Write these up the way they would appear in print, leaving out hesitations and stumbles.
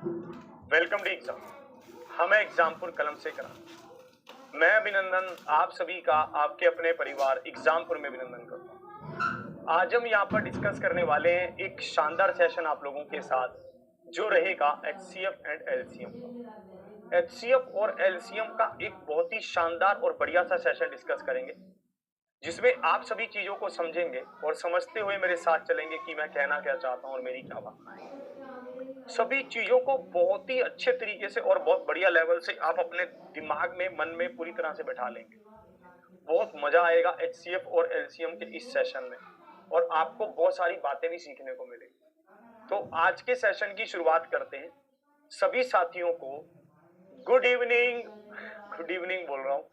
Welcome to exam. हमें एग्जामपुर कलम से करा। मैं अभिनंदन आप सभी का आपके अपने परिवार एग्जामपुर में अभिनंदन करता हूँ। आज हम यहाँ पर डिस्कस करने वाले हैं एक शानदार सेशन आप लोगों के साथ जो रहेगा HCF एंड LCM का। HCF और LCM का एक बहुत ही शानदार और बढ़िया सा सेशन डिस्कस करेंगे जिसमें आप सभी चीजों को समझेंगे और समझते हुए मेरे साथ चलेंगे कि मैं कहना क्या चाहता हूँ और मेरी क्या भावना है। सभी चीजों को बहुत ही अच्छे तरीके से और बहुत बढ़िया लेवल से आप अपने दिमाग में मन में पूरी तरह से बैठा लेंगे। बहुत मजा आएगा HCF और LCM के इस सेशन में और आपको बहुत सारी बातें भी सीखने को मिलेगी। तो आज के सेशन की शुरुआत करते हैं। सभी साथियों को गुड इवनिंग बोल रहा हूँ,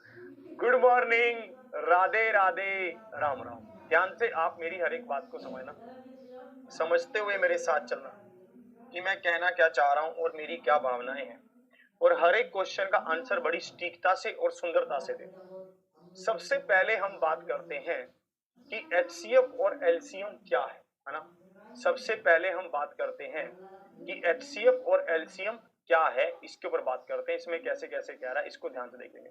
गुड मॉर्निंग, राधे राधे, राम राम। ध्यान से आप मेरी हर एक बात को समझना, समझते हुए मेरे साथ चलना कि मैं कहना क्या चाह रहा हूं और मेरी क्या भावनाएं हैं और हर एक क्वेश्चन का आंसर बड़ी सटीकता से और सुंदरता से देना। सबसे पहले हम बात करते हैं कि HCF और LCM क्या है ना। सबसे पहले हम बात करते हैं कि HCF और LCM क्या है, इसके ऊपर बात करते हैं। इसमें कैसे कैसे कह रहा है इसको ध्यान से देखेंगे।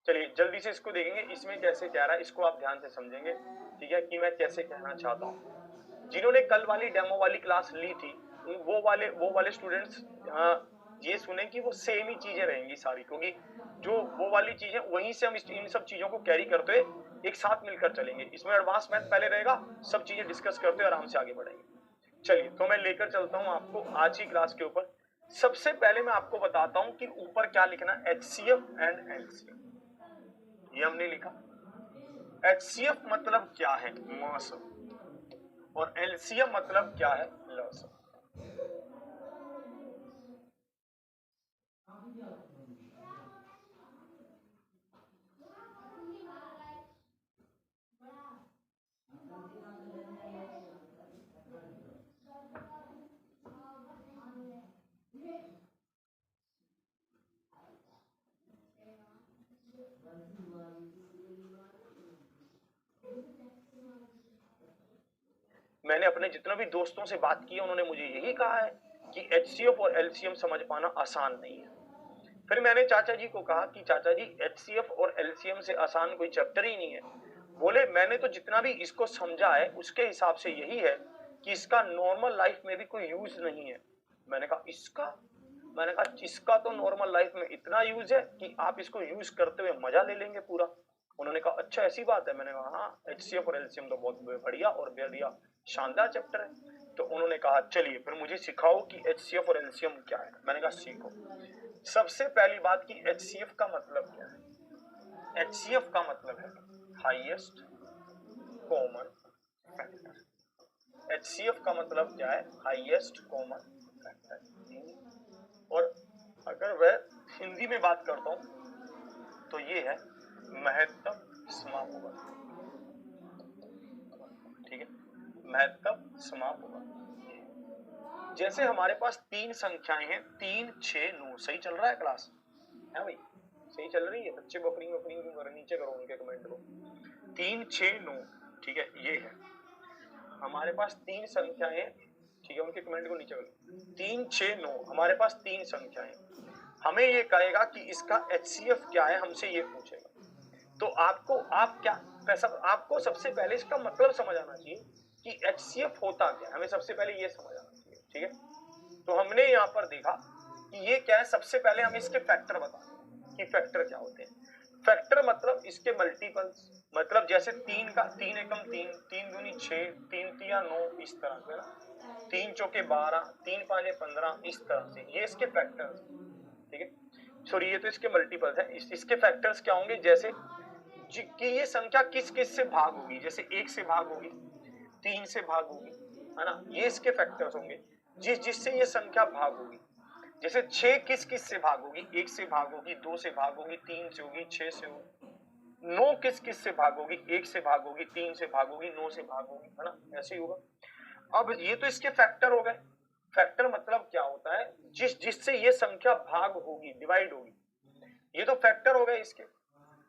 चलिए जल्दी से इसको देखेंगे, इसमें कैसे कह रहा है इसको आप ध्यान से समझेंगे, ठीक है, कि मैं कैसे कहना चाहता हूँ। जिन्होंने कल वाली डेमो वाली क्लास ली थी वो वाले स्टूडेंट्स ये सुने कि वो सेम ही चीजें रहेंगी सारी, क्योंकि जो वो वाली चीजें वहीं से हम इन सब चीजों को कैरी करते हुए एक साथ मिलकर चलेंगे। इसमें एडवांस मैथ पहले रहेगा, सब चीजें डिस्कस करते हुए आराम से आगे बढ़ेंगे। चलिए तो मैं लेकर चलता हूं आपको आज की क्लास के ऊपर। सबसे पहले मैं आपको बताता हूं कि ऊपर क्या लिखना है, HCF एंड LCM। ये हमने लिखा। HCF मतलब क्या है, मौसम, और LCM मतलब क्या है, लौसम। मैंने अपने जितने भी दोस्तों से बात की उन्होंने मुझे यही कहा है कि HCF और LCM समझ पाना आसान नहीं है। फिर मैंने चाचा जी को कहा कि चाचा जी HCF और LCM से आसान कोई चैप्टर ही नहीं है। बोले मैंने तो जितना भी इसको समझा है उसके हिसाब से यही है कि इसका नॉर्मल लाइफ में भी कोई यूज नहीं है। मैंने कहा इसका तो नॉर्मल लाइफ में इतना यूज है कि आप इसको यूज करते हुए मजा ले लेंगे पूरा। उन्होंने कहा अच्छा ऐसी बात है। मैंने कहा हाँ, HCF और LCM तो बहुत बढ़िया और बढ़िया शानदार चैप्टर है। तो उन्होंने कहा चलिए फिर मुझे सिखाओ कि HCF और LCM क्या है। मैंने कहा सीखो। सबसे पहली बात कि HCF का मतलब क्या है। HCF का मतलब है हाईएस्ट कॉमन फैक्टर। HCF का मतलब क्या है, हाईएस्ट कॉमन फैक्टर। और अगर वह हिंदी में बात करता हूं तो ये है महत्तम समापवर्ग। ठीक है, महत्तम समापवर्ग। जैसे हमारे पास तीन संख्याएं हैं, 3, 6, 9। सही चल रहा है क्लास है भाई? सही चल रही है? बच्चे बफरिंग नीचे करो उनके कमेंट को। 3, 6, 9, ठीक है, ये है हमारे पास तीन संख्याएं। ठीक है, उनके कमेंट को नीचे करो। 3, 6, 9 हमारे पास तीन संख्याएं। हमें ये कहेगा कि इसका HCF क्या है, हमसे ये पूछेगा। तो आपको सबसे पहले इसका मतलब समझ आना चाहिए कि HCF होता क्या है। हमें सबसे पहले ये समझ आना चाहिए, ठीक है। तो हमने यहाँ पर देखा कि ये क्या है। सबसे पहले हम इसके फैक्टर बताएं कि फैक्टर क्या होते हैं। फैक्टर मतलब इसके मल्टीपल्स, मतलब जैसे 3 का 3 एकम 3, 3 दूनी 6, 3 तिया 9, इस तरह से ना, 3 चौके 12, 3 पांचे 15, इस तरह से ये इसके फैक्टर्स, ठीक है। सॉरी, ये तो इसके मल्टीपल्स हैं। इसके फैक्टर्स क्या होंगे, जैसे कि ये संख्या किस किस से भाग होगी। जैसे 1 से भाग होगी, 3 से भाग होगी, है ना, ये इसके फैक्टर्स होंगे जिससे ये संख्या भाग होगी। जैसे 6 किस किस से भाग होगी, 1 से भाग होगी, 2 से भाग होगी, 3 से होगी, 6 से होगी। 9 किस किस से भाग होगी, 1 से भाग होगी, 3 से भाग होगी, 9 से भाग होगी, है ना, ऐसे ही होगा। अब ये तो इसके फैक्टर हो गए। फैक्टर मतलब क्या होता है, जिससे ये संख्या भाग होगी, डिवाइड होगी। ये तो फैक्टर हो गए इसके।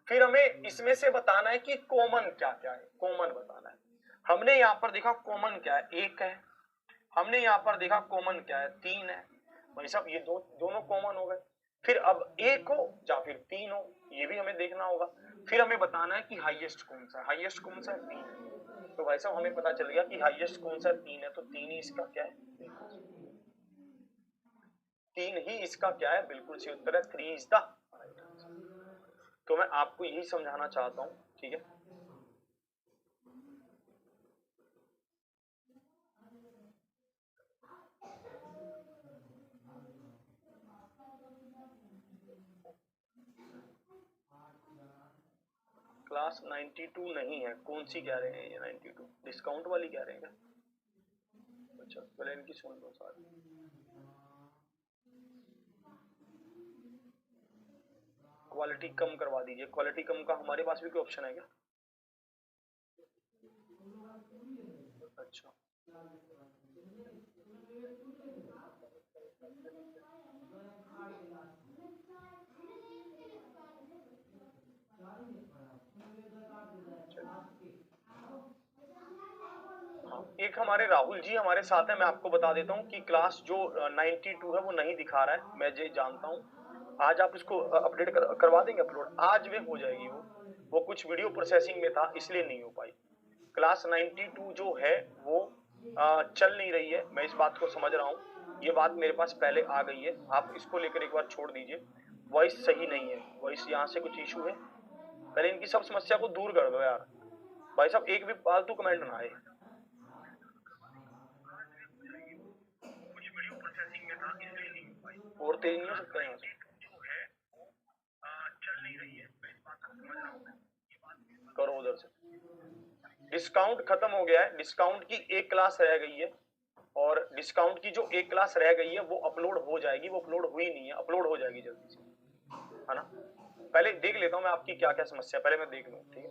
फिर हमें इसमें से बताना है कि कॉमन क्या क्या है, कॉमन बताना है। हमने यहां पर देखा कॉमन क्या है, 1 है, हमने यहाँ पर देखा कॉमन क्या है, 3 है भाई साहब, ये दोनों कॉमन हो गए। फिर अब 1 हो या फिर 3 हो, ये भी हमें देखना होगा। फिर हमें बताना है कि हाईएस्ट कौन सा है, हाईएस्ट कौन सा है, 3। तो भाई साहब हमें पता चल गया कि हाईएस्ट कौन सा है, 3 है, तो 3 ही इसका क्या है, 3 ही इसका क्या है, बिल्कुल सही उत्तर है, 3 इज द राइट आंसर। तो मैं आपको यही समझाना चाहता हूं, ठीक है। क्लास 92 नहीं है, कौन सी कह रहे हैं ये 92, डिस्काउंट वाली कह रहे हैं क्या? अच्छा पहले इनकी सुन लो सारी। क्वालिटी कम करवा दीजिए, क्वालिटी कम का हमारे पास भी कोई ऑप्शन है क्या? अच्छा एक हमारे राहुल जी हमारे साथ है, मैं आपको बता देता हूँ कि क्लास जो 92 है वो नहीं दिखा रहा है, मैं ये जानता हूँ। आज आप इसको अपडेट करवा देंगे अपलोड, आज में हो जाएगी वो कुछ वीडियो प्रोसेसिंग में था इसलिए नहीं हो पाई। क्लास 92 जो है वो चल नहीं रही है, मैं इस बात को समझ रहा हूँ, ये बात मेरे पास पहले आ गई है, आप इसको लेकर एक बार छोड़ दीजिए। वॉइस सही नहीं है, वॉइस यहाँ से कुछ इशू है, पहले इनकी सब समस्या को दूर कर दो यार। भाई साहब एक भी फालतू कमेंट ना आए। और तेज नहीं हो सकता यहाँ से, करो उधर से। डिस्काउंट खत्म हो गया है, डिस्काउंट की एक क्लास रह गई है, और डिस्काउंट की जो एक क्लास रह गई है वो अपलोड हो जाएगी, वो अपलोड हुई नहीं है, अपलोड हो जाएगी जल्दी से, है ना। पहले देख लेता हूँ मैं आपकी क्या क्या समस्या, पहले मैं देख लूँ, ठीक है।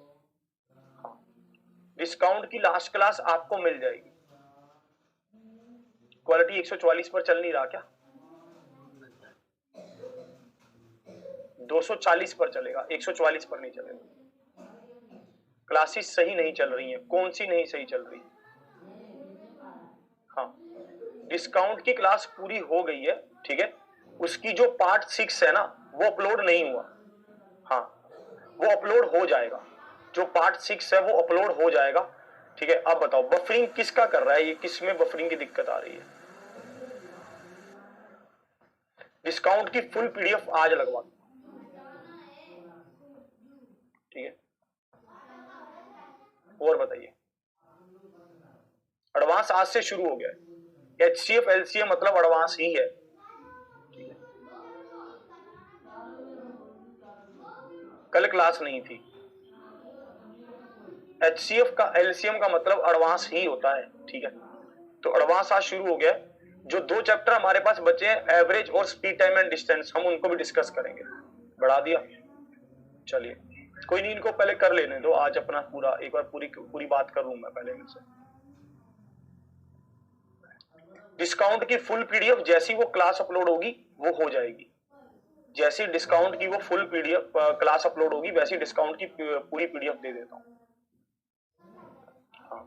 हाँ, डिस्काउंट की लास्ट क्लास आपको मिल जाएगी। क्वालिटी 144 पर चल नहीं रहा क्या? 240 पर चलेगा, 144 पर नहीं चलेगा। क्लासेस सही नहीं चल रही हैं, कौन सी नहीं सही चल रही? हाँ, डिस्काउंट की क्लास पूरी हो गई है, ठीक है, उसकी जो पार्ट 6 है ना वो अपलोड नहीं हुआ। हाँ, वो अपलोड हो जाएगा, जो पार्ट 6 है वो अपलोड हो जाएगा, ठीक है। अब बताओ बफरिंग किसका कर रहा है, ये किस में बफरिंग की दिक्कत आ रही है? डिस्काउंट की फुल पीडीएफ आज लगवा, ठीक है। और बताइए, एडवांस आज से शुरू हो गया है, एचसीएफ एलसीएम मतलब एडवांस ही है, ठीक है। कल क्लास नहीं थी, एचसीएफ का एलसीएम का मतलब एडवांस ही होता है, ठीक है। तो एडवांस आज शुरू हो गया है, जो 2 चैप्टर हमारे पास बचे हैं, एवरेज और स्पीड टाइम एंड डिस्टेंस, हम उनको भी डिस्कस करेंगे। बढ़ा दिया, चलिए कोई नहीं, इनको पहले कर लेने दो, आज अपना पूरा एक बार पूरी बात कर लूं मैं पहले इनसे। डिस्काउंट की फुल पीडीएफ जैसी वो क्लास अपलोड होगी वो हो जाएगी, जैसी डिस्काउंट की वो फुल पीडीएफ क्लास अपलोड होगी वैसी डिस्काउंट की पूरी पीडीएफ दे देता हूं। हाँ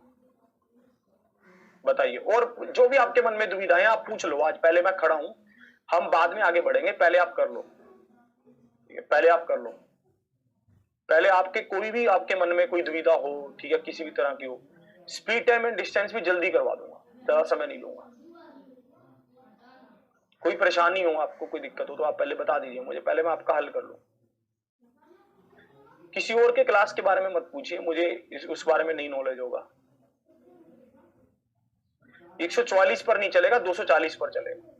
बताइए, और जो भी आपके मन में दुविधाएं आप पूछ लो, आज पहले मैं खड़ा हूं, हम बाद में आगे बढ़ेंगे, पहले आप कर लो, पहले आप कर लो, पहले आपके कोई भी आपके मन में कोई दुविधा हो, ठीक है, किसी भी तरह की हो, स्पीड टाइम एंड डिस्टेंस भी जल्दी करवा दूंगा, ज्यादा समय नहीं लूंगा। कोई परेशानी हो, आपको कोई दिक्कत हो तो आप पहले बता दीजिए मुझे, पहले मैं आपका हल कर लूं। किसी और के क्लास के बारे में मत पूछिए, मुझे उस बारे में नहीं नॉलेज होगा। 144 पर नहीं चलेगा, 240 पर चलेगा।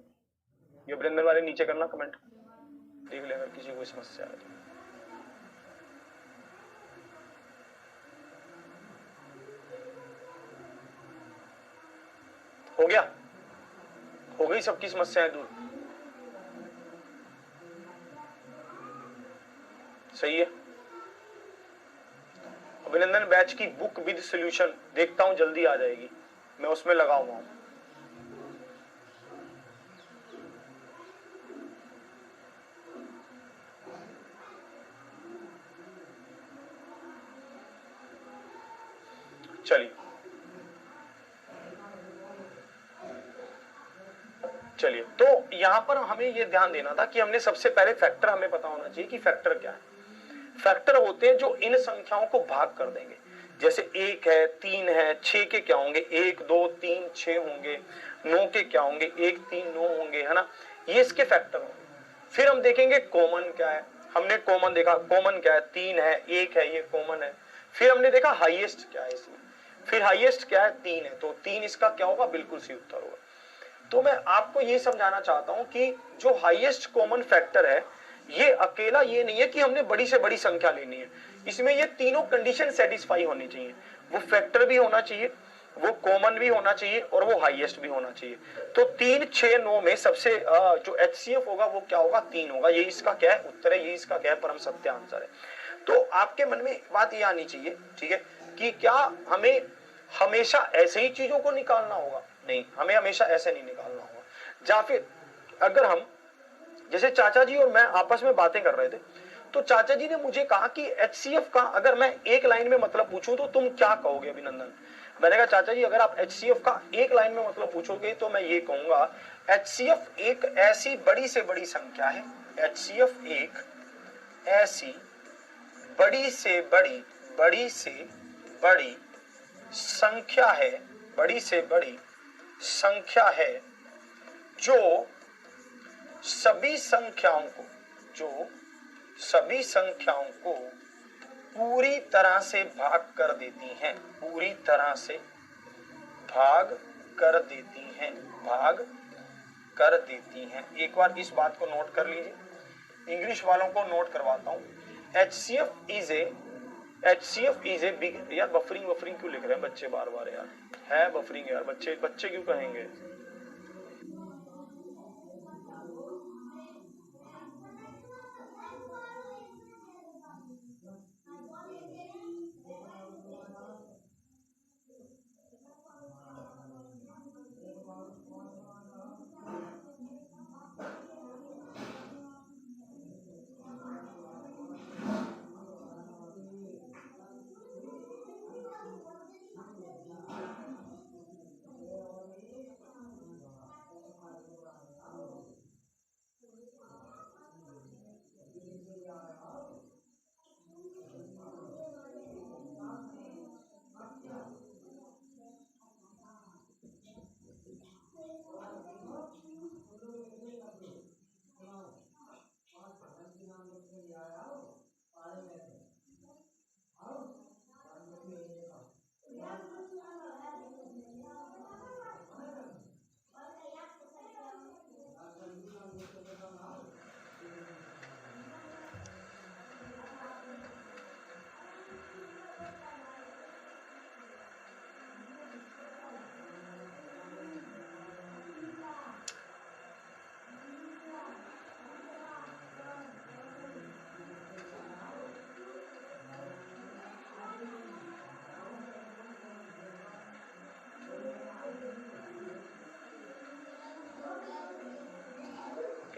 ये वृंदन वाले नीचे करना कमेंट, देख ले अगर किसी को समस्या है तो। हो गया, हो गई सबकी समस्याएं दूर, सही है। अभिनंदन बैच की बुक विद सॉल्यूशन देखता हूं जल्दी आ जाएगी, मैं उसमें लगा हुआ हूं। चलिए चलिए, तो यहां पर हमें ये ध्यान देना था कि हमने सबसे पहले फैक्टर हमें पता होना चाहिए कि फैक्टर क्या है। फैक्टर होते हैं जो इन संख्याओं को भाग कर देंगे। जैसे 1 है, 3 है, 6 के क्या होंगे, 1 2 3 6 होंगे, 9 के क्या होंगे, 1 3 9 होंगे, है ना, ये इसके फैक्टर होंगे। फिर हम देखेंगे कॉमन क्या है, हमने कॉमन देखा, कॉमन क्या है, 3 है, 1 है, ये कॉमन है। फिर हमने देखा हाईएस्ट क्या है इसमें, फिर हाईएस्ट क्या है, 3 है, तो 3 इसका क्या होगा, बिल्कुल सही उत्तर होगा। तो मैं आपको ये समझाना चाहता हूं कि जो हाईएस्ट कॉमन फैक्टर है, ये अकेला ये नहीं है कि हमने बड़ी से बड़ी संख्या लेनी है, इसमें ये तीनों कंडीशन सेटिस्फाई होनी चाहिए। वो फैक्टर भी होना चाहिए, वो कॉमन भी होना चाहिए और वो हाईएस्ट भी होना चाहिए। तो 3 6 9 में सबसे जो HCF होगा वो क्या होगा, 3 होगा। ये इसका क्या है उत्तर है, ये इसका क्या है परम सत्य आंसर है। तो आपके मन में बात ये आनी चाहिए, ठीक है, कि क्या हमें हमेशा ऐसे ही चीजों को निकालना होगा? नहीं, हमें हमेशा ऐसे नहीं निकालना होगा। या फिर अगर हम, जैसे चाचा जी और मैं आपस में बातें कर रहे थे, तो चाचा जी ने मुझे कहा कि HCF का अगर मैं एक लाइन में मतलब पूछूं तो तुम क्या कहोगे अभिनंदन? मैंने कहा चाचा जी अगर आप HCF का एक लाइन में मतलब पूछोगे तो मैं ये कहूंगा, HCF एक ऐसी बड़ी से बड़ी संख्या है, HCF एक ऐसी बड़ी से बड़ी संख्या है, बड़ी से बड़ी संख्या है जो सभी संख्याओं को पूरी तरह से भाग कर देती हैं, पूरी तरह से भाग कर देती हैं। एक बार इस बात को नोट कर लीजिए, इंग्लिश वालों को नोट करवाता हूं। HCF इज ए बिग, यार बफरिंग क्यों लिख रहे हैं बच्चे बार बार यार, है बफरिंग यार, बच्चे क्यों कहेंगे?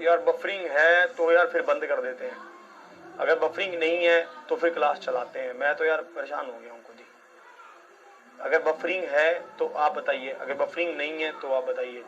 यार बफरिंग है तो यार फिर बंद कर देते हैं, अगर बफरिंग नहीं है तो फिर क्लास चलाते हैं। मैं तो यार परेशान हो गया हूँ खुद ही। अगर बफरिंग है तो आप बताइए, अगर बफरिंग नहीं है तो आप बताइए।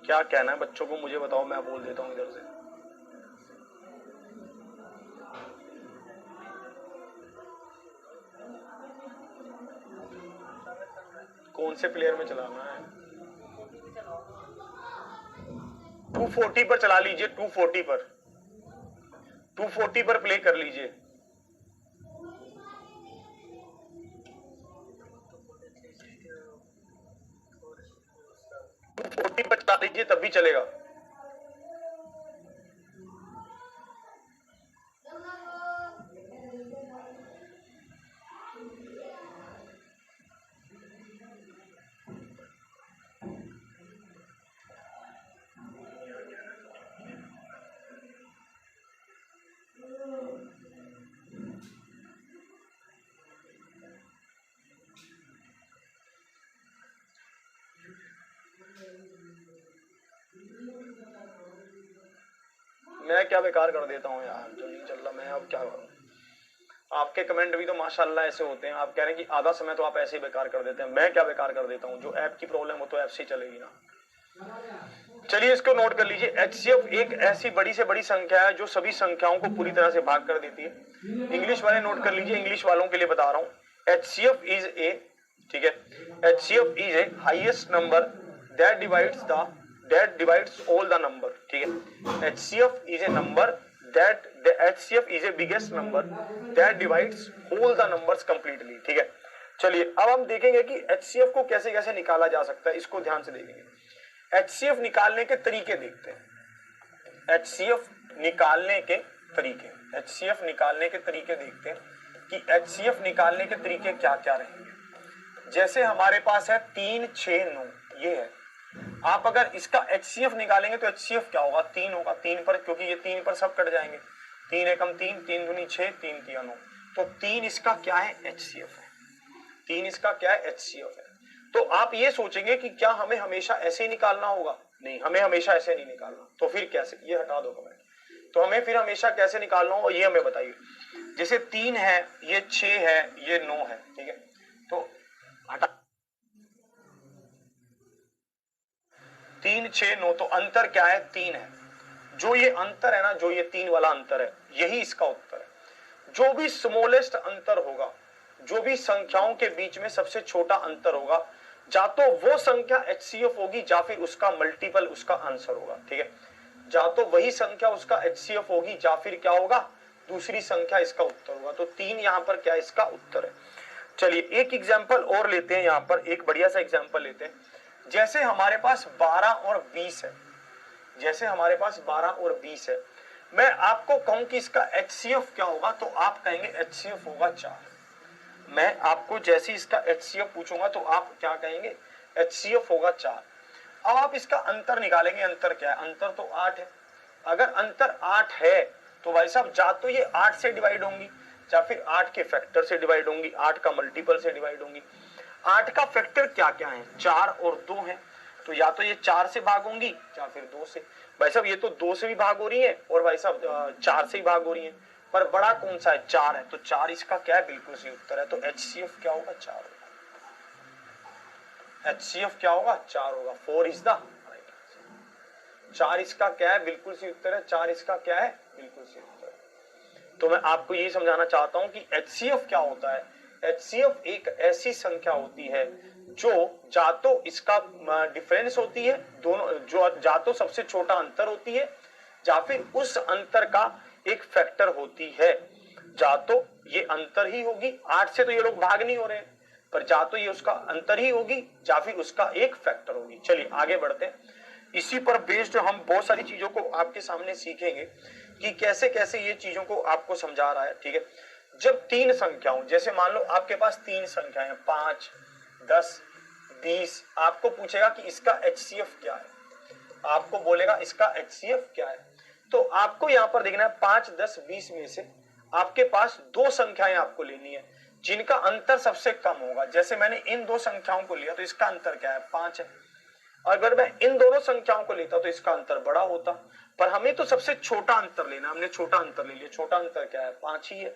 क्या कहना है बच्चों को मुझे बताओ, मैं बोल देता हूँ इधर से। कौन से प्लेयर में चलाना है? 240 पर चला लीजिए, 240 पर प्ले कर लीजिए। दीजिए तब भी चलेगा। मैं क्या बेकार कर देता हूँ यार, जो नहीं चल रहा मैं अब क्या करूँ। आपके कमेंट भी तो माशाल्लाह ऐसे होते हैं, आप कह रहे हैं कि आधा समय तो आप ऐसे ही बेकार कर देते हैं। मैं क्या बेकार कर देता हूँ, जो ऐप की प्रॉब्लम हो तो ऐप से ही चलेगी ना। चलिए इसको नोट कर लीजिए। HCF एक ऐसी बड़ी से बड़ी संख्या है जो सभी संख्याओं को पूरी तरह से भाग कर देती है। इंग्लिश वाले नोट कर लीजिए, इंग्लिश वालों के लिए बता रहा हूं। HCF इज ए, ठीक है, HCF is a highest number that divides all the number, ठीक है। HCF is a number that HCF is a biggest number that divides all the numbers completely, ठीक है। चलिए अब हम देखेंगे कि HCF को कैसे कैसे निकाला जा सकता है, इसको ध्यान से देखेंगे। HCF निकालने के तरीके देखते हैं। HCF निकालने के तरीके, HCF निकालने के तरीके देखते हैं कि HCF निकालने के तरीके क्या क्या रहेंगे। जैसे हमारे पास है 3, 6, 9, ये है। आप अगर इसका HCF निकालेंगे तो HCF क्या होगा, 3 होगा। 3 पर, क्योंकि ये 3 पर सब कट जाएंगे। 3 एकम 3, 3 दूनी 6, 3 तिया 9, तो 3 इसका क्या है, HCF है। 3 इसका क्या है, HCF है। तो आप ये सोचेंगे कि क्या हमें हमेशा ऐसे ही निकालना होगा? नहीं, हमें हमेशा ऐसे नहीं निकालना। तो फिर कैसे, ये हटा दो कमेंट। तो हमें फिर हमेशा कैसे निकालना होगा ये हमें बताइए। जैसे 3 है, ये 6 है, ये 9 है, ठीक है, तो हटा 3, 6, 9, तो अंतर क्या है, 3 है। जो ये अंतर है ना, जो ये 3 वाला अंतर है, यही इसका उत्तर है। जो भी स्मॉलेस्ट अंतर होगा, जो भी संख्याओं के बीच में सबसे छोटा अंतर होगा, जा तो वो संख्या HCF होगी या फिर उसका मल्टीपल उसका आंसर होगा, ठीक है। जा तो वही संख्या उसका HCF होगी या फिर क्या होगा, दूसरी संख्या इसका उत्तर होगा। तो 3 यहां पर क्या इसका उत्तर है। चलिए एक एग्जाम्पल और लेते हैं, यहां पर एक बढ़िया सा एग्जाम्पल लेते हैं। जैसे हमारे पास 12 और 20 है, जैसे हमारे पास 12 और 20 है, मैं आपको कहूं कि इसका HCF क्या होगा, तो आप कहेंगे HCF होगा 4। मैं आपको जैसे इसका HCF पूछूंगा तो आप क्या कहेंगे, HCF होगा 4। अब आप इसका अंतर निकालेंगे, अंतर क्या है, अंतर तो 8 है। अगर अंतर 8 है तो भाई साहब जा तो ये 8 से डिवाइड होंगी या फिर 8 के फैक्टर से डिवाइड होंगी, 8 का मल्टीपल से डिवाइड होंगी। 8 का फैक्टर क्या क्या है, 4 और 2 है, तो या तो ये 4 से भाग होंगी या फिर 2 से। भाई साहब ये तो 2 से भी भाग हो रही है और भाई साहब 4 से ही भाग हो रही है, पर बड़ा कौन सा है, 4 है, तो 4 इसका क्या है, बिल्कुल सही उत्तर है। तो HCF क्या होगा, 4 होगा। HCF क्या होगा, 4 होगा। 4 इज द राइट आंसर। 4 इसका क्या है, बिल्कुल सही उत्तर है। 4 इसका क्या है, बिल्कुल सही उत्तर है। तो मैं आपको ये समझाना चाहता हूं कि HCF क्या होता है। HCF एक ऐसी संख्या होती है जो जा तो इसका डिफरेंस होती है, दोनों जो जा तो सबसे छोटा अंतर होती है या फिर उस अंतर का एक फैक्टर होती है। जा तो ये अंतर ही होगी, 8 से तो ये लोग भाग नहीं हो रहे हैं, पर जा तो ये उसका अंतर ही होगी या फिर उसका एक फैक्टर होगी। चलिए आगे बढ़ते हैं। इसी पर बेस्ड हम बहुत सारी चीजों को आपके सामने सीखेंगे कि कैसे कैसे ये चीजों को आपको समझा रहा है, ठीक है। जब 3 संख्याओं, जैसे मान लो आपके पास 3 संख्याएं 5, 10, 20, आपको पूछेगा कि इसका HCF क्या है, आपको बोलेगा इसका HCF क्या है, तो आपको यहां पर देखना है 5, 10, 20 में से आपके पास 2 संख्याएं आपको लेनी है जिनका अंतर सबसे कम होगा। जैसे मैंने इन 2 संख्याओं को लिया तो इसका अंतर क्या है, 5 है। अगर मैं इन दोनों संख्याओं को लेता तो इसका अंतर बड़ा होता, पर हमें तो सबसे छोटा अंतर लेना, हमने छोटा अंतर ले लिया। छोटा अंतर क्या है, 5 ही है।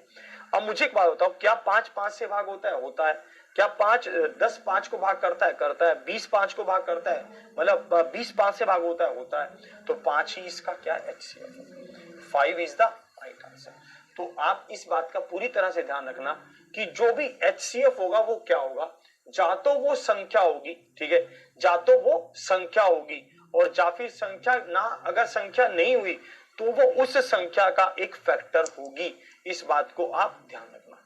अब मुझे एक बात बताओ, क्या 5 5 से भाग होता है, होता है। क्या 5 10 5 को भाग करता है, करता है। 20 5 को भाग करता है, मतलब 20 5 से भाग होता है, होता है। तो 5 ही इसका क्या है, HCF। 5 is the right answer. तो आप इस बात का पूरी तरह से ध्यान रखना कि जो भी HCF होगा वो क्या होगा, जा तो वो संख्या होगी, ठीक है, जा तो वो संख्या होगी, और या फिर संख्या ना, अगर संख्या नहीं हुई तो वो उस संख्या का एक फैक्टर होगी। इस बात को आप ध्यान रखना।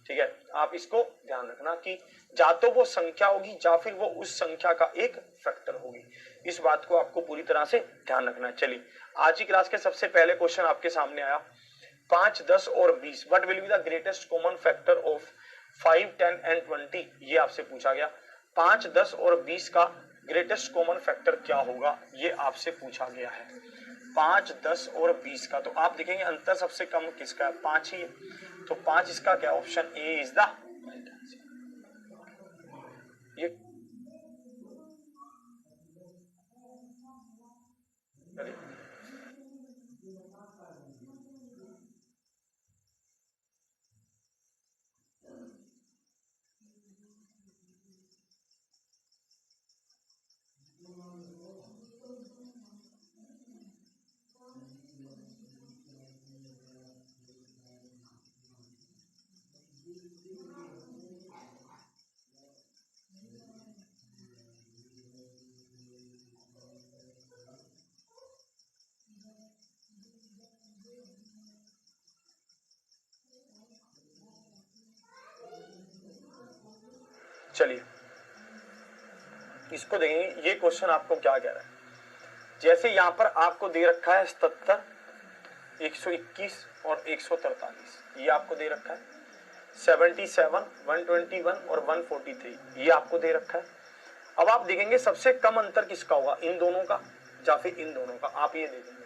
ठीक है, आप इसको ध्यान रखना कि या तो वो संख्या होगी या फिर वो उस संख्या का एक फैक्टर होगी। इस बात को आपको पूरी तरह से ध्यान रखना है। चलिए, आज की क्लास के सबसे पहले क्वेश्चन आपके सामने आया 5, 10 और 20, what will be the greatest common factor of 5, 10 and 20, ये आपसे पूछा गया। 5, 10 और 20 का ग्रेटेस्ट कॉमन फैक्टर क्या होगा, ये आपसे पूछा गया है। 5, 10 और 20 का, तो आप देखेंगे अंतर सबसे कम किसका है, 5 ही है, तो 5 इसका क्या, option A is the right answer. ये चलिए इसको देखेंगे, ये क्वेश्चन आपको क्या कह रहा है। जैसे यहां पर आपको दे रखा है 77, 121 और 143, ये आपको दे रखा है। 77, 121 और 143, ये आपको दे रखा है। अब आप देखेंगे सबसे कम अंतर किसका होगा, इन दोनों का या फिर इन दोनों का, आप ये देखेंगे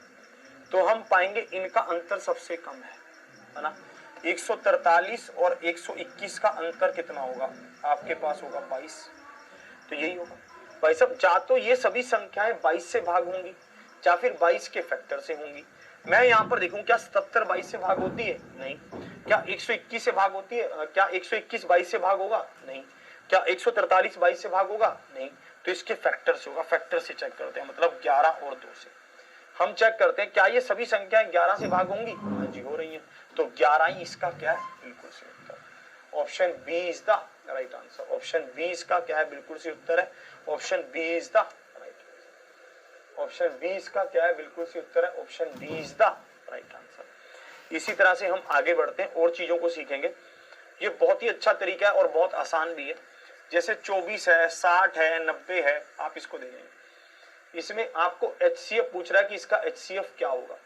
तो हम पाएंगे इनका अंतर सबसे कम है ना। 143 और 121 का अंतर कितना होगा, आपके पास होगा 22, तो यही होगा भाई साहब। या तो ये सभी संख्याएं 22 से भाग होंगी या फिर 22 के फैक्टर से होंगी। मैं यहाँ पर देखूं, क्या 77 22 से भाग होती है, नहीं। क्या 121 से भाग होती है, क्या 121 22 से भाग होगा, नहीं। क्या 143 22 से भाग होगा, नहीं। तो इसके फैक्टर से होगा, फैक्टर से चेक करते हैं, मतलब 11 और 2 से हम चेक करते हैं क्या ये सभी संख्याएं 11 से भाग होंगी, हाँ जी हो रही हैं, तो 11 ही इसका क्या है, बिल्कुल सही उत्तर। Option B is the right answer. Option B इसका क्या है, बिल्कुल सही उत्तर है। Option B is the right answer. Option B इसका क्या है, बिल्कुल सही उत्तर है। Option B is the right answer. इसी तरह से हम आगे बढ़ते हैं और चीजों को सीखेंगे। ये बहुत ही अच्छा तरीका है और बहुत आसान भी है। जैसे 24 है, 60 है, 90 है, आप इसको देखेंगे, इसमें आपको HCF पूछ रहा है कि इसका HCF क्या होगा।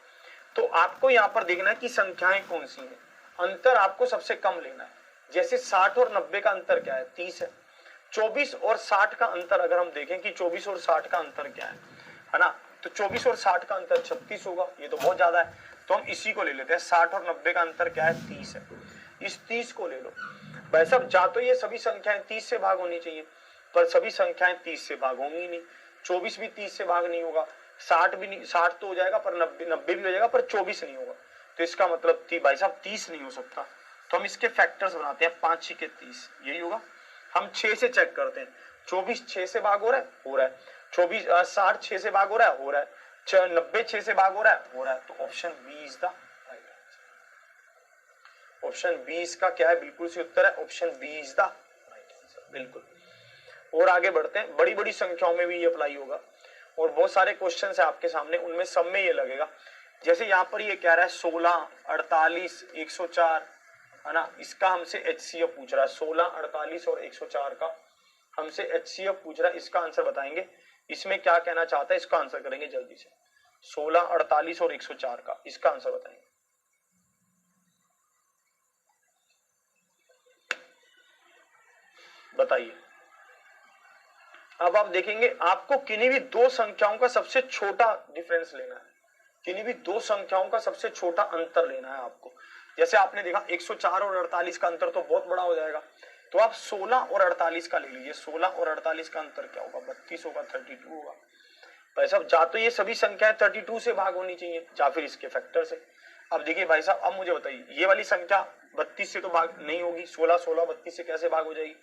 तो आपको यहाँ पर देखना है कि संख्याएं कौन सी हैं, अंतर आपको सबसे कम लेना है। जैसे 60 और 90 का अंतर क्या है, 30 है। 24 और 60 का अंतर अगर हम देखें कि 24 और 60 का अंतर क्या है ना, तो 24 और 60 का अंतर 36 होगा, ये तो बहुत ज्यादा है, तो हम इसी को ले लेते हैं। 60 और 90 का अंतर क्या है, 30 है, इस 30 को ले लो भाई साहब। जा तो ये सभी संख्याएं 30 से भाग होनी चाहिए, पर सभी संख्याएं 30 से भाग होंगी नहीं। 24 भी 30 से भाग नहीं होगा, 60 भी नहीं, 60 तो हो जाएगा पर 90 भी हो जाएगा, पर 24 नहीं होगा, तो इसका मतलब भाई साहब 30 नहीं हो सकता। तो हम इसके फैक्टर्स बनाते हैं, 5 6 के 30, यही होगा। हम 6 से चेक करते हैं, 24 6 से भाग हो रहा है, हो रहा है। 24 60 6 से भाग हो रहा है, हो रहा है। 90 6 से भाग हो रहा है, हो रहा है। तो option B is the right answer. Option B इसका क्या है, बिल्कुल सही उत्तर है। Option B is the right answer, बिल्कुल। और आगे बढ़ते हैं, बड़ी बड़ी संख्याओं में भी ये अप्लाई होगा और बहुत सारे क्वेश्चन है आपके सामने, उनमें सब में ये लगेगा। जैसे यहाँ पर ये कह रहा है 16, 48, 104, है ना, इसका हमसे HCF पूछ रहा है। 16, 48 और 104 का हमसे HCF पूछ रहा है, इसका आंसर बताएंगे। इसमें क्या कहना चाहता है, इसका आंसर करेंगे जल्दी से। 16, 48 और 104 का इसका आंसर बताएंगे, बताइए। अब आप देखेंगे आपको किन्हीं भी दो संख्याओं का सबसे छोटा डिफरेंस लेना है, किन्हीं भी दो संख्याओं का सबसे छोटा अंतर लेना है आपको। जैसे आपने देखा 104 और 48 का अंतर तो बहुत बड़ा हो जाएगा, तो आप 16 और 48 का ले लीजिए। 16 और 48 का अंतर क्या होगा, 32 होगा, 32 होगा। भाई साहब जा तो ये सभी संख्याएं 32 से भाग होनी चाहिए या फिर इसके फैक्टर से। अब देखिए भाई साहब, अब मुझे बताइए ये वाली संख्या 32 से तो भाग नहीं होगी, 16 16 32 से कैसे भाग हो जाएगी।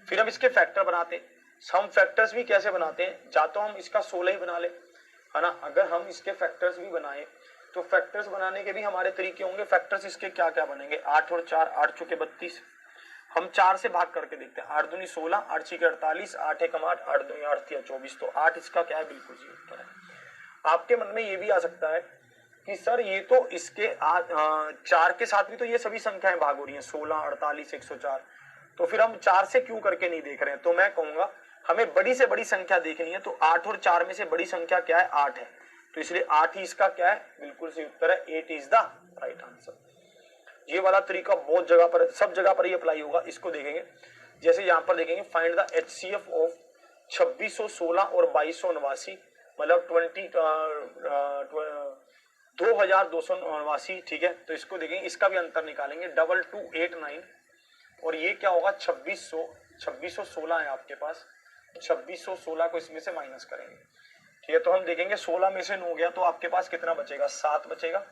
फिर हम इसके फैक्टर बनाते हैं। हम फैक्टर्स भी कैसे बनाते हैं, या तो हम इसका 16 ही बना ले, है ना। अगर हम इसके फैक्टर्स भी बनाए तो फैक्टर्स बनाने के भी हमारे तरीके होंगे। फैक्टर्स इसके क्या क्या बनेंगे, 8 और 4, 8 चौके 32। हम 4 से भाग करके देखते हैं, 8 दूनी 16, 8 छीके 48, 8 एकम 8, 8 दूनी 8 24, तो 8 इसका क्या है, बिल्कुल सही उत्तर है। आपके मन में ये भी आ सकता है कि सर ये तो इसके 4 के साथ भी तो ये सभी संख्याएं भाग हो रही हैं, 16, 48, 104, तो फिर हम 4 से क्यों करके नहीं देख रहे हैं? तो मैं कहूंगा हमें बड़ी से बड़ी संख्या देखनी है, तो 8 और 4 में से बड़ी संख्या क्या है? 8 है, तो इसलिए 8 ही इसका क्या है? बिल्कुल सही उत्तर है, 8 इज द राइट आंसर। ये वाला तरीका बहुत जगह पर, सब जगह पर ही अप्लाई होगा। इसको देखेंगे, जैसे यहाँ पर देखेंगे फाइंड द HCF ऑफ 2616 और 2289, मतलब 2289, ठीक है। तो इसको देखेंगे, इसका भी अंतर निकालेंगे, 2289, और ये क्या होगा? 2616 है आपके पास, 2616 को इसमें से माइनस करेंगे, ठीक है। तो हम देखेंगे 16 में से 9 गया तो आपके पास कितना बचेगा? 7 बचेगा।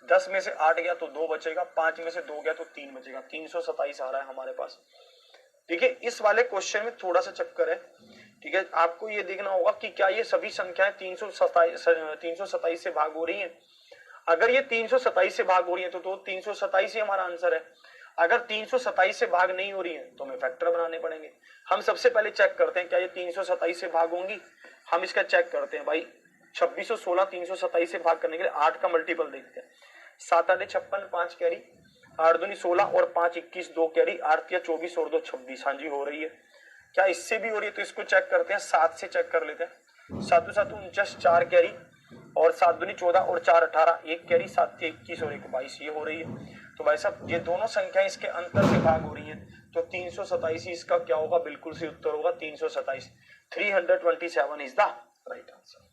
10 में से 8 गया तो 2 बचेगा। 5 में से 2 गया तो 3 बचेगा। 327 आ रहा है हमारे पास। देखिए इस वाले क्वेश्चन में थोड़ा सा चक्कर है, ठीक है। आपको ये देखना होगा कि क्या ये सभी संख्याएं 327 से भाग हो रही हैं। अगर ये 327 से भाग हो रही है तो 327 ही हमारा आंसर है। अगर 327 से भाग नहीं हो रही है तो हमें फैक्टर बनाने पड़ेंगे। हम सबसे पहले चेक करते हैं क्या ये 327 से भाग होंगी। हम इसका चेक करते हैं भाई, 2616 327 से भाग करने के लिए 8 का मल्टीपल देखते हैं। 7 8 56, 5 कैरी, 8 दूनी 16 और 5 21, 2 कैरी, 8 या 24 और 2 26। हाँ जी हो रही है। क्या इससे भी हो रही है? तो इसको चेक करते हैं, 7 से चेक कर लेते हैं। 7 7 49, 4 कैरी, और 7 दूनी 14 और 4 18, 1 कैरी, 7 21 और 1 22, ये हो रही है। तो भाई साहब ये दोनों संख्याएं इसके अंतर से भाग हो रही हैं, तो 327 ही इसका क्या होगा? बिल्कुल सही उत्तर होगा 327। 327 इज द राइट आंसर।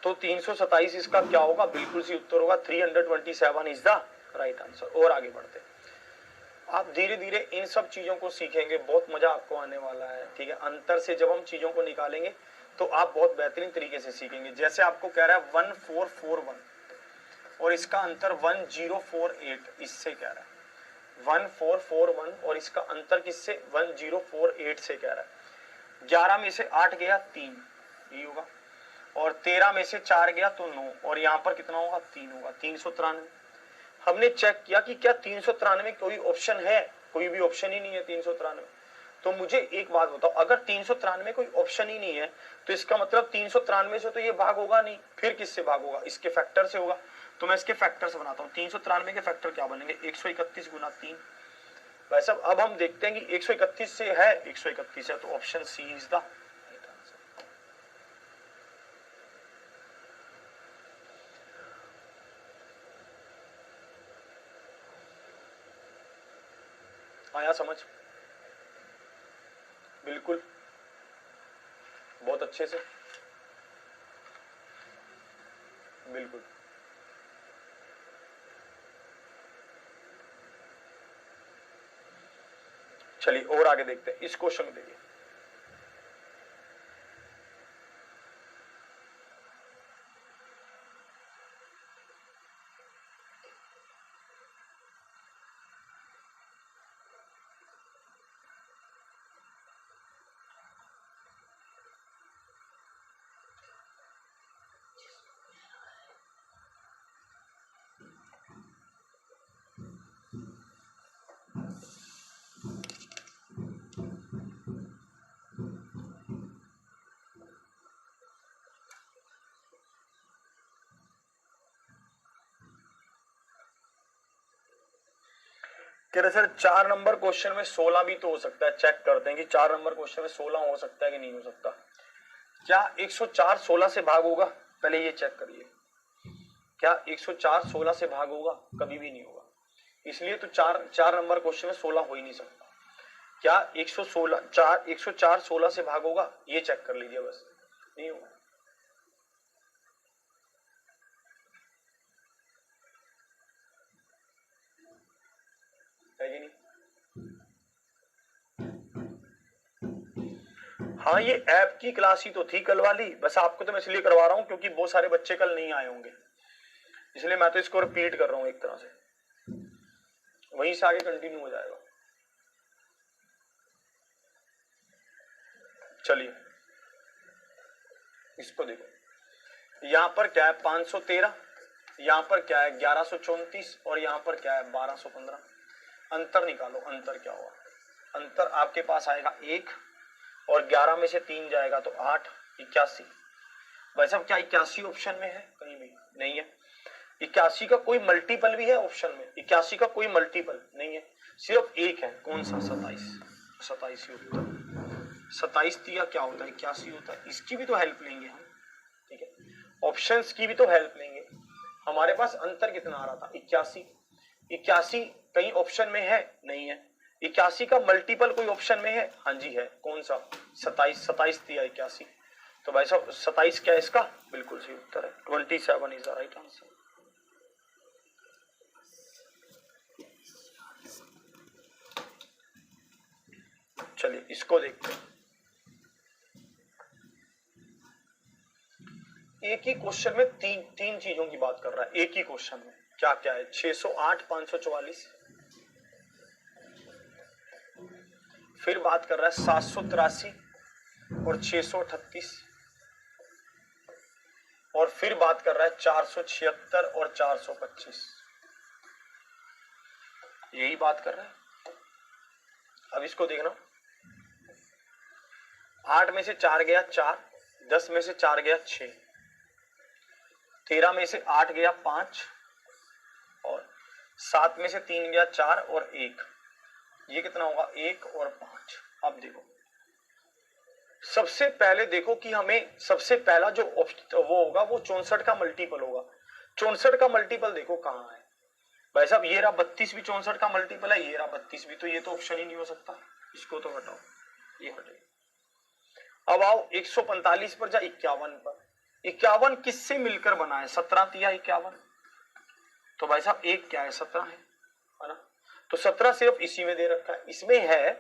तो 327 इसका क्या होगा? बिल्कुल सही उत्तर होगा 327 इज द राइट आंसर। और आगे बढ़ते हैं, आप धीरे धीरे इन सब चीजों को सीखेंगे, बहुत मजा आपको आने वाला है, ठीक है। अंतर से जब हम चीजों को निकालेंगे तो आप बहुत बेहतरीन तरीके से सीखेंगे। जैसे आपको कह रहा है 1441 और इसका अंतर 1048, इससे कह रहा है 1441 और इसका अंतर किससे? 1048 से कह रहा है। 11 में से 8 गया 3, यही होगा, और 13 में से 4 गया तो 9, और यहां पर कितना होगा? 3 होगा। 393। हमने चेक किया कि क्या 393 कोई ऑप्शन है? कोई भी ऑप्शन ही नहीं है 393। तो मुझे एक बात बताओ, अगर 393 कोई ऑप्शन ही नहीं है तो इसका मतलब 393 से तो ये भाग होगा नहीं, फिर किससे भाग होगा? इसके फैक्टर से होगा। तो मैं इसके फैक्टर से बनाता हूँ। 393 के फैक्टर क्या बनेंगे? 131 गुना 3। वैसे अब हम देखते हैं कि 131 से है, 131 है, तो option C is the right answer. आया समझ? बिल्कुल, बहुत अच्छे से, बिल्कुल। चलिए और आगे देखते हैं। इस क्वेश्चन में देखिए, कह रहे सर 4 नंबर क्वेश्चन में 16 भी तो हो सकता है। चेक करते हैं कि 4 नंबर क्वेश्चन में 16 हो सकता है कि नहीं हो सकता। क्या 104 16 से भाग होगा? पहले ये चेक करिए, क्या 104 16 से भाग होगा? कभी भी नहीं होगा। इसलिए तो 4 नंबर क्वेश्चन में 16 हो ही नहीं सकता। क्या 104 16 से भाग होगा? ये चेक कर लीजिए बस, नहीं होगा। है कि नहीं? हाँ ये ऐप की क्लास ही तो थी कल वाली, बस आपको तो मैं इसलिए करवा रहा हूँ क्योंकि बहुत सारे बच्चे कल नहीं आए होंगे, इसलिए मैं तो इसको रिपीट कर रहा हूँ एक तरह से, वहीं से आगे कंटिन्यू हो जाएगा। चलिए इसको देखो, यहां पर क्या है? 513, यहां पर क्या है? 1134, और यहां पर क्या है? 1215। अंतर निकालो, अंतर क्या होगा? अंतर आपके पास आएगा 1 और 11 में से 3 जाएगा तो 8, 81। भाई साहब क्या 81 ऑप्शन में है? कहीं भी नहीं है। 81 का कोई मल्टीपल भी है ऑप्शन में? 81 का कोई मल्टीपल नहीं है, सिर्फ एक है। कौन सा? 27। 27 ही उत्तर। 27 दिया क्या होता है? 81 होता है। इसकी भी तो हेल्प लेंगे हम, ठीक है, ऑप्शंस की भी तो हेल्प लेंगे। हमारे पास अंतर कितना आ रहा था? 81। 81 कहीं ऑप्शन में है? नहीं है। 81 का मल्टीपल कोई ऑप्शन में है? हाँ जी है। कौन सा? 27। 27 दिया 81, तो भाई साहब 27 क्या है इसका? बिल्कुल सही उत्तर है। 27 इज द राइट आंसर। चलिए इसको देखते हैं। एक ही क्वेश्चन में तीन चीजों की बात कर रहा है। एक ही क्वेश्चन में क्या क्या है? 608, 544, फिर बात कर रहा है 783 और 638, और फिर बात कर रहा है 476 और 425। यही बात कर रहा है। अब इसको देखना, 8 में से 4 गया 4, 10 में से 4 गया 6, 13 में से 8 गया 5, और 7 में से 3 गया 4 और 1। ये कितना होगा? 1 और 5। अब देखो, सबसे पहले देखो कि हमें सबसे पहला जो वो होगा वो 64 का मल्टीपल होगा। 64 का मल्टीपल देखो कहाँ है भाई साहब? ये रहा 32 भी 64 का मल्टीपल है, ये रहा 32 भी, तो ये तो ऑप्शन ही नहीं हो सकता। इसको तो हटाओ, ये हटे। अब आओ 145 पर जा 51 पर। 51 किससे मिलकर बना है? 17 दिया 51, तो भाई साहब एक क्या है? 17 है ना? तो 17 सिर्फ इसी में दे रखा है, इसमें है,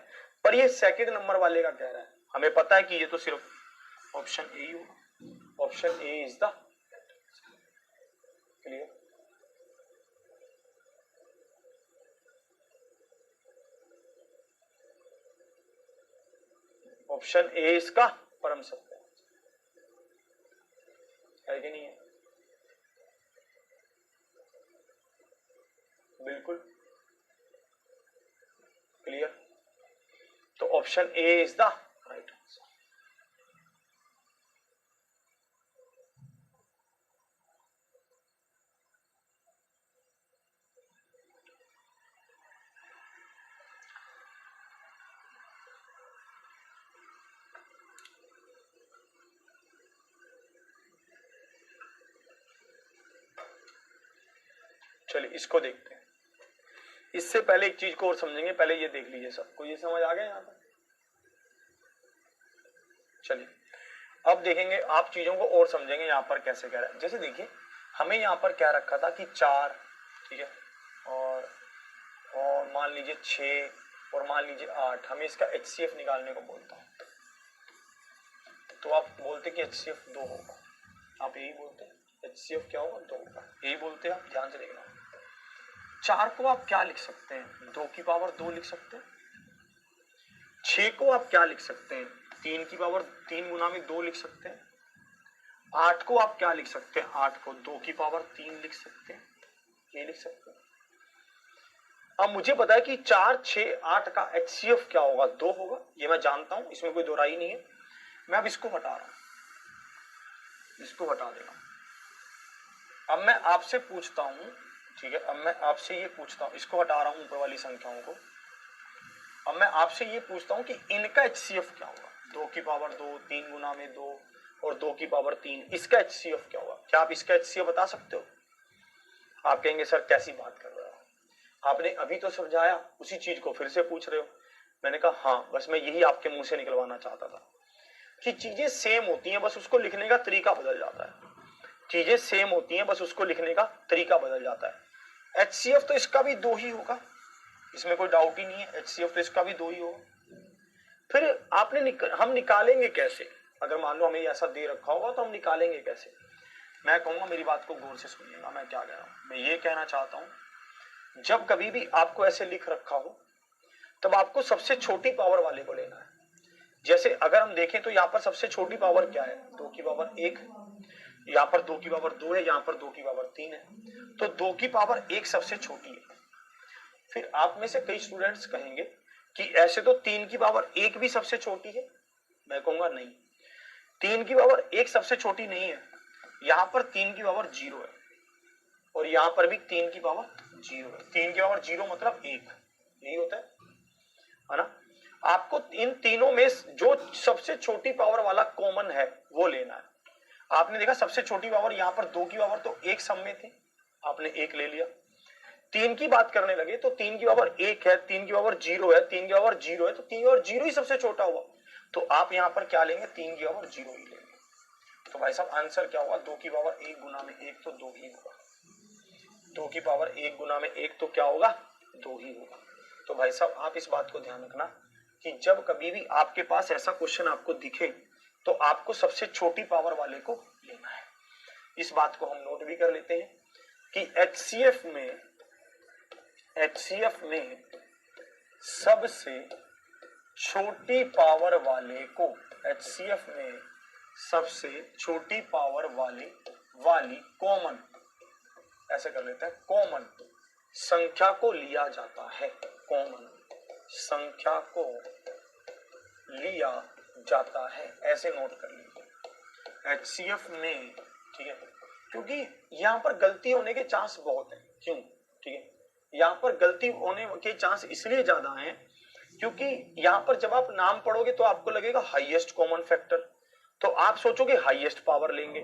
पर ये सेकंड नंबर वाले का कह रहा है। हमें पता है कि ये तो सिर्फ ऑप्शन ए ही होगा। Option A is the clear. Option A इसका परम सत्य है कि नहीं है? बिल्कुल क्लियर। तो option A is the right answer. चलिए इसको देखते हैं। इससे पहले एक चीज को और समझेंगे, पहले ये देख लीजिए। सबको ये समझ आ गया यहाँ पर? चलिए अब देखेंगे, आप चीजों को और समझेंगे यहाँ पर कैसे कह रहा है। जैसे देखिए, हमें यहाँ पर क्या रखा था कि 4, ठीक है, और मान लीजिए 6 और मान लीजिए 8। हमें इसका HCF निकालने को बोलता हूँ, तो आप बोलते कि HCF 2 होगा। आप यही बोलते हैं HCF क्या होगा? 2 होगा, यही बोलते हैं आप। ध्यान से देखना, 4 को आप क्या लिख सकते हैं? 2 की पावर 2 लिख सकते हैं। 6 को आप क्या लिख सकते हैं? 3 की पावर 3 गुना में 2 लिख सकते हैं। 8 को आप क्या लिख सकते हैं? 8 को 2 की पावर 3 लिख सकते हैं। ये लिख सकते हैं। अब मुझे पता है कि 4, 6, 8 का HCF क्या होगा? 2 होगा, ये मैं जानता हूं, इसमें कोई दोहराई नहीं है। मैं अब इसको हटा रहा हूं, इसको हटा देगा। अब मैं आपसे पूछता हूं, ठीक है, अब मैं आपसे ये पूछता हूं, इसको हटा रहा हूं ऊपर वाली संख्याओं को। अब मैं आपसे ये पूछता हूं कि इनका HCF क्या होगा? 2 की पावर 2, 3 गुना में 2 और 2 की पावर 3, इसका HCF क्या होगा? क्या आप इसका HCF बता सकते हो? आप कहेंगे सर कैसी बात कर रहे हो, आपने अभी तो समझाया, उसी चीज को फिर से पूछ रहे हो। मैंने कहा हाँ, बस मैं यही आपके मुंह से निकलवाना चाहता था कि चीजें सेम होती हैं, बस उसको लिखने का तरीका बदल जाता है। चीजें सेम होती हैं, बस उसको लिखने का तरीका बदल जाता है। HCF तो इसका भी 2 ही होगा, इसमें कोई डाउट ही नहीं है। HCF तो इसका भी 2 ही होगा। फिर हम निकालेंगे कैसे? अगर मान लो हमें ऐसा दे रखा होगा तो हम निकालेंगे कैसे? मैं कहूंगा, मेरी बात को गौर से सुनिएगा, मैं क्या कह रहा हूं। मैं ये कहना चाहता हूं, जब कभी भी आपको ऐसे लिख रखा हो तब आपको सबसे छोटी पावर वाले को लेना है। जैसे अगर हम देखें तो यहाँ पर सबसे छोटी पावर क्या है? 2 की पावर 1, यहाँ पर 2 की पावर 2 है, यहाँ पर 2 की पावर 3 है, तो 2 की पावर 1 सबसे छोटी है। फिर आप में से कई स्टूडेंट्स कहेंगे कि ऐसे तो 3 की पावर 1 भी सबसे छोटी है। मैं कहूंगा नहीं, 3 की पावर 1 सबसे छोटी नहीं है। यहां पर 3 की पावर 0 है और यहां पर भी 3 की पावर 0 है। 3 की पावर 0 मतलब 1, यही होता है ना। आपको इन तीनों में जो सबसे छोटी पावर वाला कॉमन है वो लेना है। आपने देखा सबसे छोटी पावर यहां पर 2 की पावर तो 1 सब में थी, आपने 1 ले लिया। 3 की बात करने लगे तो 3 की पावर 1 है, 3 की पावर 0 है, 3 की पावर 0 है, तो 3 की पावर 0 ही सबसे छोटा हुआ। तो आप यहां पर क्या लेंगे, 3 की पावर 0 ही लेंगे। तो भाई साहब आंसर क्या होगा, 2 की पावर 1 गुना में 1 तो 2 ही होगा। 2 की पावर 1 गुना में 1 तो क्या होगा, 2 ही होगा। तो भाई साहब आप इस बात को ध्यान रखना कि जब कभी भी आपके पास ऐसा क्वेश्चन आपको दिखे तो आपको सबसे छोटी पावर वाले को लेना है। इस बात को हम नोट भी कर लेते हैं कि HCF में सबसे छोटी पावर वाले को, HCF में सबसे छोटी पावर वाली कॉमन, ऐसे कर लेते हैं, कॉमन संख्या को लिया जाता है। कॉमन संख्या को लिया जाता है, ऐसे नोट कर लीजिए HCF में, ठीक है। क्योंकि यहां पर गलती होने के चांस बहुत है। क्यों, ठीक है, यहां पर गलती होने के चांस इसलिए ज्यादा हैं क्योंकि यहां पर जब आप नाम पढ़ोगे तो आपको लगेगा हाईएस्ट कॉमन फैक्टर, तो आप सोचोगे हाईएस्ट पावर लेंगे,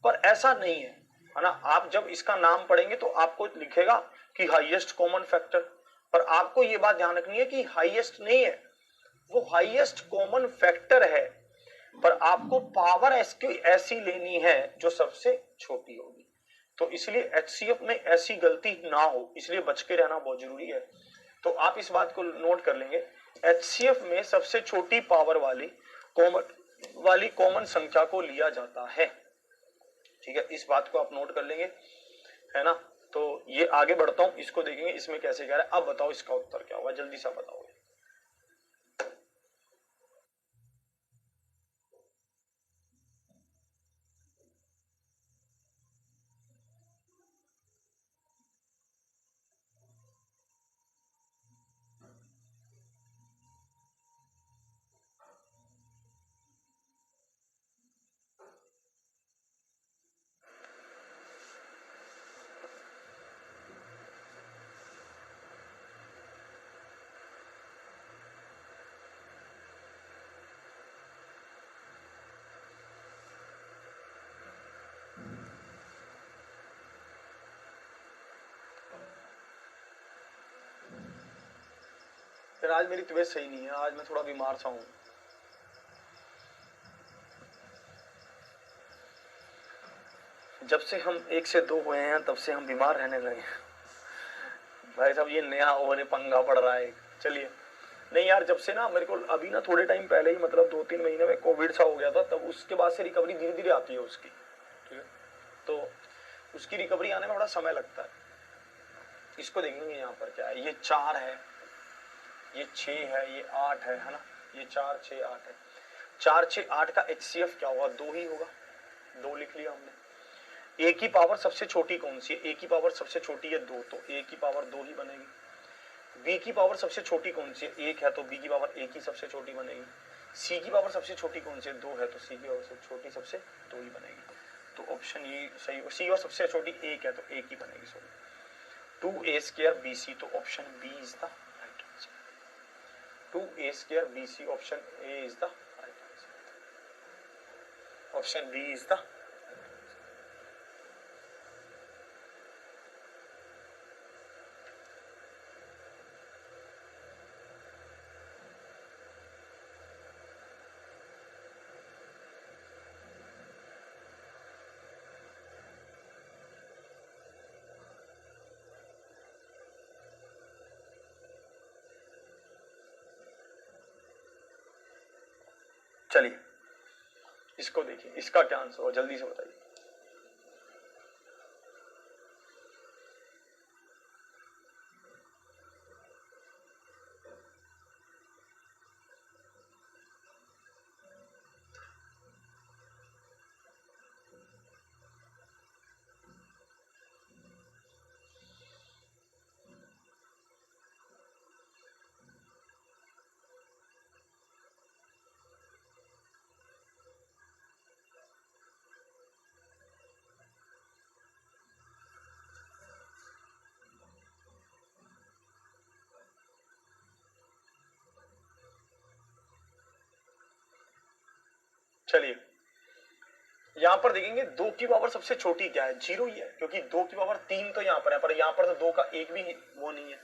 पर ऐसा नहीं है ना। आप जब इसका नाम पढ़ेंगे तो आपको लिखेगा कि हाईएस्ट कॉमन फैक्टर, पर आपको यह बात ध्यान रखनी है कि हाईएस्ट नहीं है, वो हाईएस्ट कॉमन फैक्टर है, पर आपको पावर ऐसी लेनी है जो सबसे छोटी होगी। तो इसलिए HCF में ऐसी गलती ना हो, इसलिए बच के रहना बहुत जरूरी है। तो आप इस बात को नोट कर लेंगे, HCF में सबसे छोटी पावर वाली कॉमन संख्या को लिया जाता है, ठीक है। इस बात को आप नोट कर लेंगे, है ना। तो ये आगे बढ़ता हूं, इसको देखेंगे इसमें कैसे कह रहा है। अब बताओ इसका उत्तर क्या होगा, जल्दी से बताओ। फिर आज मेरी तबीयत सही नहीं है, आज मैं थोड़ा बीमार सा हूं। जब से हम 1 से 2 हुए हैं तब से हम बीमार रहने लगे भाई साहब, ये नया होने पंगा पड़ रहा है। चलिए, नहीं यार, जब से ना मेरे को अभी ना थोड़े टाइम पहले ही, मतलब 2-3 महीने में कोविड सा हो गया था, तब उसके बाद से रिकवरी धीरे धीरे आती है उसकी, ठीक है। तो उसकी रिकवरी आने में बड़ा समय लगता है। इसको देखेंगे यहाँ पर क्या है, ये 4 है, ये 6 है, ये 8 है ना, ये 4 6 8 है। 4 6 8 का HCF क्या होगा, 2 ही होगा। 2 लिख लिया हमने। A की पावर सबसे छोटी कौन सी है, A की पावर सबसे छोटी है 2, तो A की पावर 2 ही बनेगी। B की पावर सबसे छोटी कौन सी है, 1 है, तो B की पावर 1 ही सबसे छोटी बनेगी। C की पावर सबसे छोटी कौन सी है, 2 है, तो C की पावर सबसे छोटी सबसे 2 ही बनेगी। तो ऑप्शन ये सही है। C और सबसे छोटी 1 है तो 1 ही बनेगी। सॉरी, 2A² BC, तो option B is the right answer. 2A² BC, option A is the right answer. Option B is the. चलिए इसको देखिए, इसका क्या आंसर हो, जल्दी से बताइए। चलिए यहां पर देखेंगे 2 की पावर सबसे छोटी क्या है, 0 ही है, क्योंकि 2 की पावर 3 तो यहां पर है, पर यहां पर तो 2 का एक भी वो नहीं है।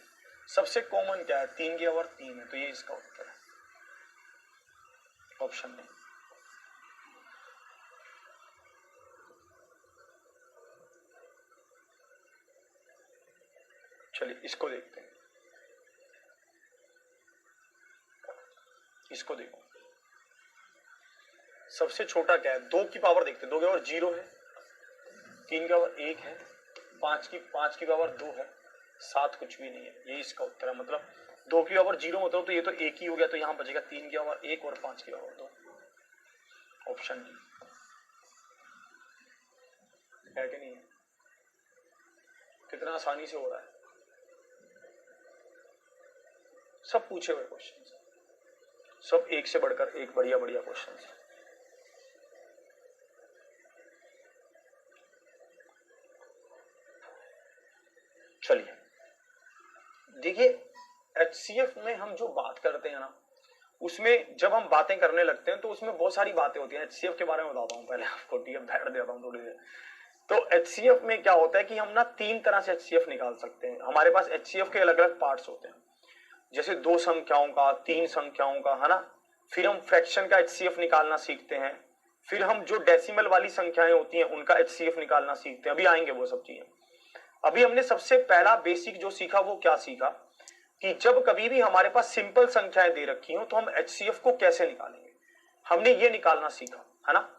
सबसे कॉमन क्या है, 3 की पावर 3 है, तो ये इसका उत्तर है, ऑप्शन नहीं। चलिए इसको देखते हैं, इसको देखो सबसे छोटा क्या है, 2 की पावर देखते हैं, 2 की पावर 0 है, 3 की पावर 1 है, 5 की पावर 2 है, 7 कुछ भी नहीं है, ये इसका उत्तर है। मतलब 2 की पावर 0 मतलब तो ये तो 1 ही हो गया, तो यहां बचेगा 3 की पावर 1 और 5 की पावर 2, ऑप्शन डी है कि नहीं है। कितना आसानी से हो रहा है, सब पूछे हुए क्वेश्चन, सब एक से बढ़कर एक बढ़िया बढ़िया क्वेश्चन है। चलिए देखिए HCF में हम जो बात करते हैं ना, उसमें जब हम बातें करने लगते हैं तो उसमें बहुत सारी बातें होती हैं। HCF के बारे में बताता हूँ पहले आपको, ठीक है, बैठ देता हूँ थोड़ी देर। तो HCF में क्या होता है कि हम ना 3 तरह से HCF निकाल सकते हैं। हमारे पास HCF के अलग अलग पार्ट्स होते हैं, जैसे 2 संख्याओं का, 3 संख्याओं का, है ना। फिर हम फ्रैक्शन का HCF निकालना सीखते हैं, फिर हम जो डेसिमल वाली संख्याएं होती हैं उनका HCF निकालना सीखते हैं, अभी आएंगे वो सब चीजें। अभी हमने सबसे पहला बेसिक जो सीखा वो क्या सीखा कि जब कभी भी हमारे पास सिंपल संख्याएं दे रखी हो तो हम HCF को कैसे निकालेंगे, हमने ये निकालना सीखा, है ना।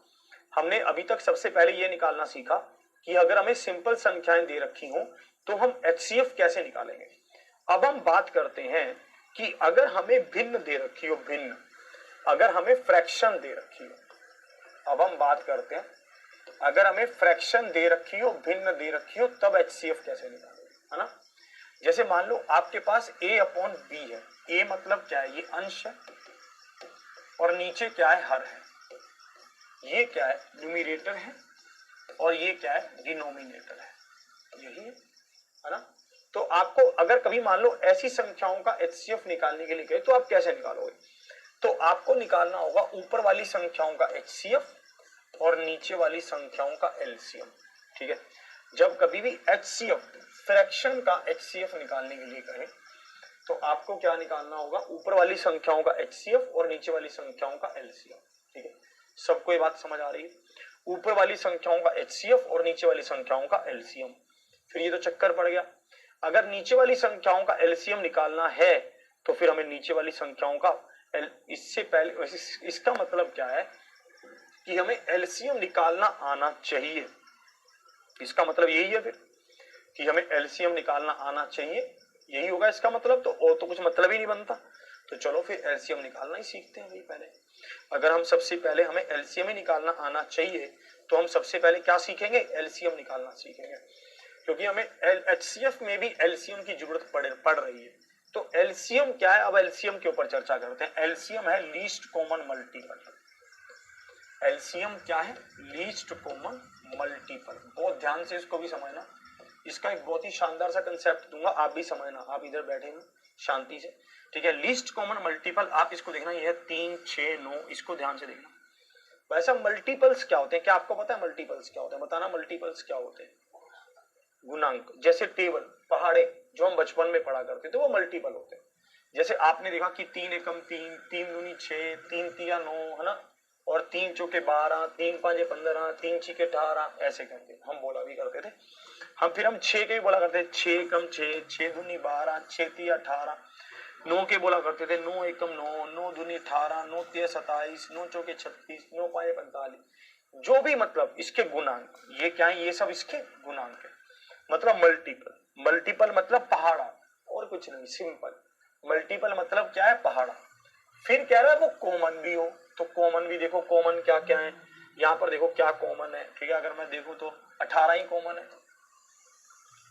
हमने अभी तक सबसे पहले ये निकालना सीखा कि अगर हमें सिंपल संख्याएं दे रखी हो तो हम HCF कैसे निकालेंगे। अब हम बात करते हैं कि अगर हमें भिन्न दे रखी हो, भिन्न, अगर हमें फ्रैक्शन दे रखी हो, अब हम बात करते हैं अगर हमें फ्रैक्शन दे रखी हो, भिन्न दे रखी हो, तब HCF कैसे निकालेंगे, है ना। जैसे मान लो आपके पास A/B है, A मतलब क्या है, ये अंश है, और नीचे क्या है, हर है, ये क्या है, न्यूमरेटर है, और ये क्या है, डिनोमिनेटर है, यही है ना। तो आपको अगर कभी मान लो ऐसी संख्याओं का HCF निकालने के लिए कहे तो आप कैसे निकालोगे, तो आपको निकालना होगा ऊपर वाली संख्याओं का HCF और नीचे वाली संख्याओं का LCM, ठीक है। जब कभी भी HCF फ्रैक्शन का HCF निकालने के लिए कहे तो आपको क्या निकालना होगा, ऊपर वाली संख्याओं का HCF और नीचे वाली संख्याओं का LCM, ठीक है। सबको ये बात समझ आ रही है, ऊपर वाली संख्याओं का HCF और नीचे वाली संख्याओं का LCM। फिर ये तो चक्कर पड़ गया, अगर नीचे वाली संख्याओं का LCM निकालना है तो फिर हमें नीचे वाली संख्याओं का इससे पहले, इसका मतलब क्या है कि हमें LCM निकालना आना चाहिए, इसका मतलब यही है फिर कि हमें LCM निकालना आना चाहिए, यही होगा इसका मतलब, तो और तो कुछ मतलब ही नहीं बनता। तो चलो फिर LCM निकालना ही सीखते हैं भाई पहले। अगर हम सबसे पहले हमें LCM ही निकालना आना चाहिए तो हम सबसे पहले क्या सीखेंगे, LCM निकालना सीखेंगे, क्योंकि हमें HCF में भी LCM की जरूरत पड़ रही है। तो LCM क्या है, अब LCM के ऊपर चर्चा करते हैं। LCM है लीस्ट कॉमन मल्टीपल। LCM क्या है, लीस्ट कॉमन मल्टीपल। बहुत ध्यान से इसको भी समझना, इसका एक बहुत ही शानदार सा कंसेप्ट दूंगा, आप भी समझना, आप इधर बैठे हैं शांति से, ठीक है। लीस्ट कॉमन मल्टीपल, आप इसको देखना, ये है 3, 6, 9, इसको ध्यान से देखना। वैसे मल्टीपल्स क्या होते हैं, क्या आपको पता है मल्टीपल्स क्या होते हैं, बताना मल्टीपल्स क्या होते हैं। गुणांक, जैसे टेबल, पहाड़े जो हम बचपन में पढ़ा करते थे वो मल्टीपल होते हैं। जैसे आपने देखा कि 3 एकम 3, 3 दूनी 6, 3 तिया 9, है ना, और 3 चौके 12, 3 पांचे 15, 3 छीके 18, ऐसे करके हम बोला भी करते थे। हम 6 के भी बोला करते थे, 6 एकम 6, 6 दूनी 12, 6 तिया 18। 9 के बोला करते थे, 9 एकम 9, 9 दूनी 18, 9 तिया 27, 9 चौके 36, 9 पांचे 45। जो भी मतलब इसके गुणांक, ये क्या है, ये सब इसके गुणांक है, मतलब मल्टीपल। मल्टीपल मतलब पहाड़ा, और कुछ नहीं, सिंपल। मल्टीपल मतलब क्या है, पहाड़ा। फिर कह रहा है वो कॉमन भी हो, तो कॉमन भी देखो, कॉमन क्या क्या है, यहाँ पर देखो क्या कॉमन है, ठीक है। अगर मैं देखूं तो 18 ही कॉमन है,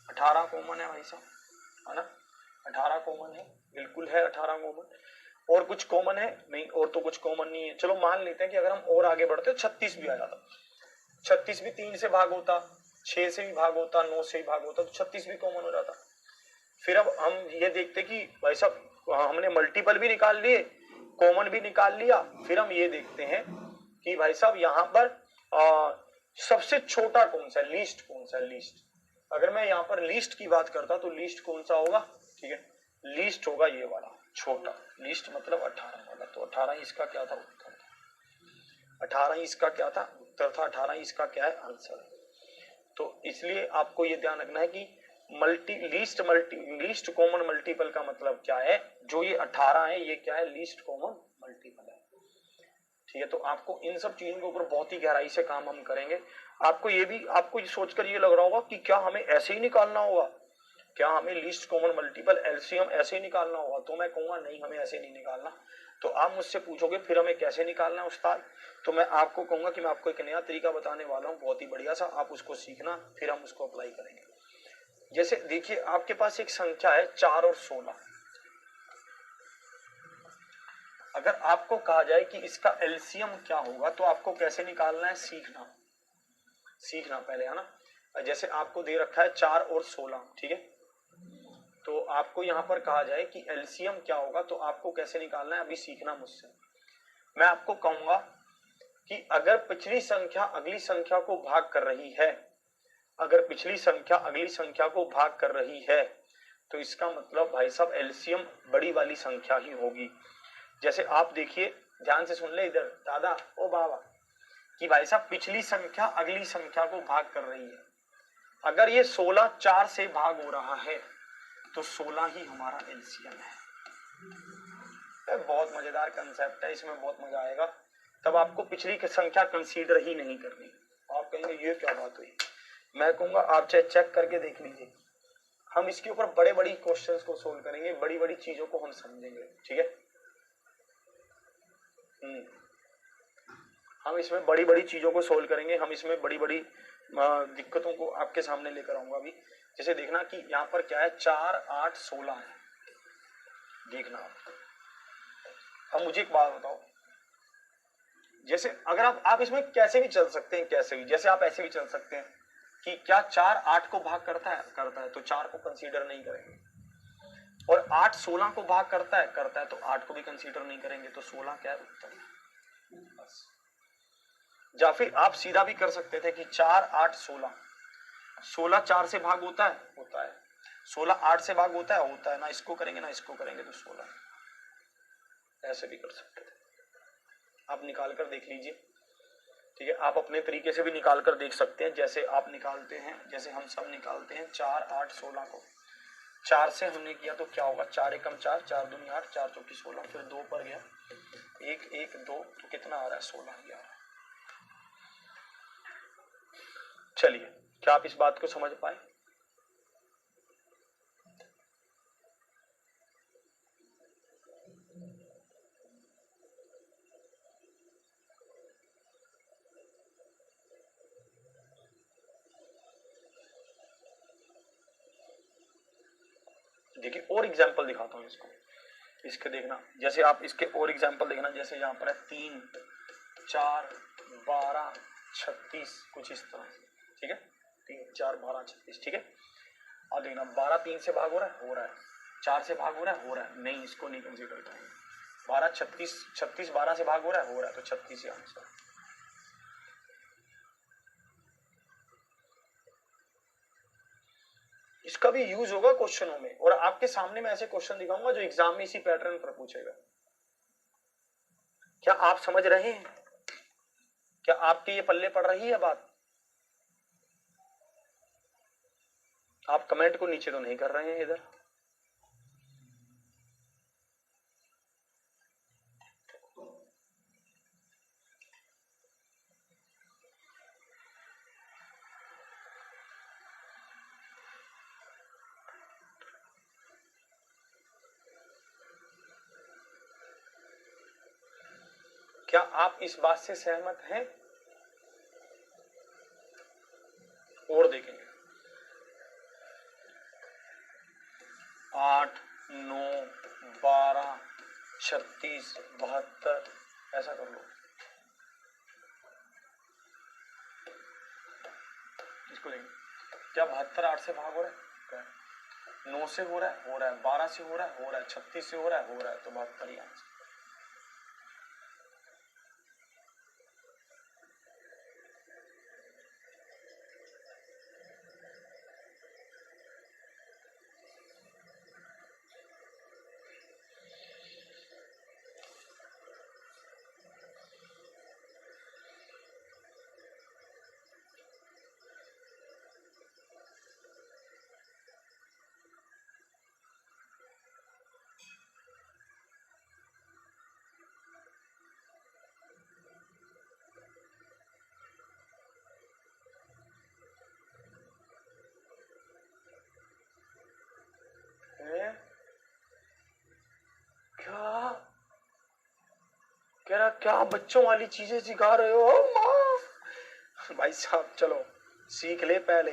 18 कॉमन है भाई साहब, है ना, 18 कॉमन है, बिल्कुल है 18 कॉमन। और कुछ कॉमन है नहीं, और तो कुछ कॉमन नहीं है। चलो मान लेते हैं कि अगर हम और आगे बढ़ते तो 36 भी आ जाता, 36 भी 3 से भाग होता, 6 से भी भाग होता, 9 से भी भाग होता, तो 36 भी कॉमन हो जाता। फिर अब हम ये देखते कि भाई साहब हमने मल्टीपल भी निकाल लिए, कॉमन भी निकाल लिया, फिर हम ये देखते हैं कि भाई साहब यहाँ पर सबसे छोटा कौन सा है, लीस्ट कौन सा है, लीस्ट। अगर मैं यहाँ पर लीस्ट की बात करता तो लीस्ट कौन सा होगा, ठीक है, लीस्ट होगा ये वाला छोटा, लीस्ट मतलब 18 वाला। तो 18 इसका क्या था, उत्तर था। 18 इसका क्या था, उत्तर था। 18 इसका क्या है, आंसर। तो इसलिए आपको ये ध्यान रखना है कि लीस्ट कॉमन मल्टीपल का मतलब क्या है, जो ये 18 है ये क्या है, लीस्ट कॉमन मल्टीपल है। ठीक है, तो आपको इन सब चीजों के ऊपर बहुत ही गहराई से काम हम करेंगे। आपको ये सोचकर ये लग रहा होगा कि क्या हमें ऐसे ही निकालना होगा, क्या हमें लीस्ट कॉमन मल्टीपल एलसीएम ऐसे ही निकालना होगा, तो मैं कहूंगा नहीं, हमें ऐसे नहीं निकालना। तो आप मुझसे पूछोगे फिर हमें कैसे निकालना है उस्ताद, तो मैं आपको कहूंगा कि मैं आपको एक नया तरीका बताने वाला हूँ, बहुत ही बढ़िया सा, आप उसको सीखना, फिर हम उसको अप्लाई करेंगे। जैसे देखिए आपके पास एक संख्या है 4 और 16। अगर आपको कहा जाए कि इसका एलसीएम क्या होगा, तो आपको कैसे निकालना है, सीखना पहले, है ना। जैसे आपको दे रखा है 4 और 16, ठीक है, तो आपको यहाँ पर कहा जाए कि एलसीएम क्या होगा, तो आपको कैसे निकालना है, अभी सीखना मुझसे। मैं आपको कहूंगा कि अगर पिछली संख्या अगली संख्या को भाग कर रही है, अगर पिछली संख्या अगली संख्या को भाग कर रही है, तो इसका मतलब भाई साहब एलसीएम बड़ी वाली संख्या ही होगी। जैसे आप देखिए, ध्यान से सुन ले इधर दादा ओ बाबा, कि भाई साहब पिछली संख्या अगली संख्या को भाग कर रही है। अगर ये 16 4 से भाग हो रहा है, तो 16 ही हमारा एलसीएम है। बहुत मजेदार कंसेप्ट है, इसमें बहुत मजा आएगा। तब आपको पिछली संख्या कंसीडर ही नहीं करनी। आप कहेंगे ये क्या बात हुई, मैं कहूंगा आप चेक करके देख लीजिए, हम इसके ऊपर बड़े बड़ी क्वेश्चंस को सोल्व करेंगे, बड़ी बड़ी चीजों को हम समझेंगे, ठीक है। हम इसमें बड़ी बड़ी चीजों को सोल्व करेंगे, हम इसमें बड़ी बड़ी दिक्कतों को आपके सामने लेकर आऊंगा अभी। जैसे देखना कि यहाँ पर क्या है, 4 8 16 है, देखना आप। अब मुझे एक बात बताओ, जैसे अगर आप इसमें कैसे भी चल सकते हैं, कैसे भी, जैसे आप ऐसे भी चल सकते हैं कि क्या 4 8 को भाग करता है, तो 4 को कंसीडर नहीं करेंगे, और 8 16 को भाग करता है, तो 8 को भी कंसीडर नहीं करेंगे, तो 16 क्या है, उत्तर। बस। या फिर आप सीधा भी कर सकते थे कि 4 8 16, 16 4 से भाग होता है, 16 8 से भाग होता है, ना इसको करेंगे ना इसको करेंगे, तो 16। ऐसे भी कर सकते थे, आप निकाल कर देख लीजिए, ठीक है। आप अपने तरीके से भी निकाल कर देख सकते हैं, जैसे आप निकालते हैं, जैसे हम सब निकालते हैं 4 8 16 को। 4 से हमने किया तो क्या होगा, 4 एकम 4, 4 दूनी 8, 4 चौकी 16, फिर 2 पर गया, 1 1 2, तो कितना आ रहा है, 16 ही आ रहा है। चलिए, क्या आप इस बात को समझ पाए। देखिए और एग्जांपल दिखाता हूं इसको, इसके देखना, जैसे आप इसके और एग्जांपल देखना, जैसे यहाँ पर है 3 4 12 36, कुछ इस तरह से, ठीक है, 3 4 12 36, ठीक है। और देखना 12 3 से भाग हो रहा है, 4 से भाग हो रहा है, नहीं, इसको नहीं कंसीडर करेंगे। 12 36 36 12 से भाग हो रहा है, तो 36 ही आंसर। इसका भी यूज होगा क्वेश्चनों में, और आपके सामने मैं ऐसे क्वेश्चन दिखाऊंगा जो एग्जाम में इसी पैटर्न पर पूछेगा। क्या आप समझ रहे हैं, क्या आपके ये पल्ले पड़ रही है बात। आप कमेंट को नीचे तो नहीं कर रहे हैं इधर। क्या आप इस बात से सहमत हैं, और देखेंगे 8 9 12 36 72, ऐसा कर लो, इसको देखेंगे, क्या 72 8 से भाग हो रहा है, 9 से हो रहा है, 12 से हो रहा है, 36 से हो रहा है, तो 72 ही आंसर। क्या बच्चों वाली चीजें सिखा रहे हो माँ। भाई साहब चलो सीख ले, पहले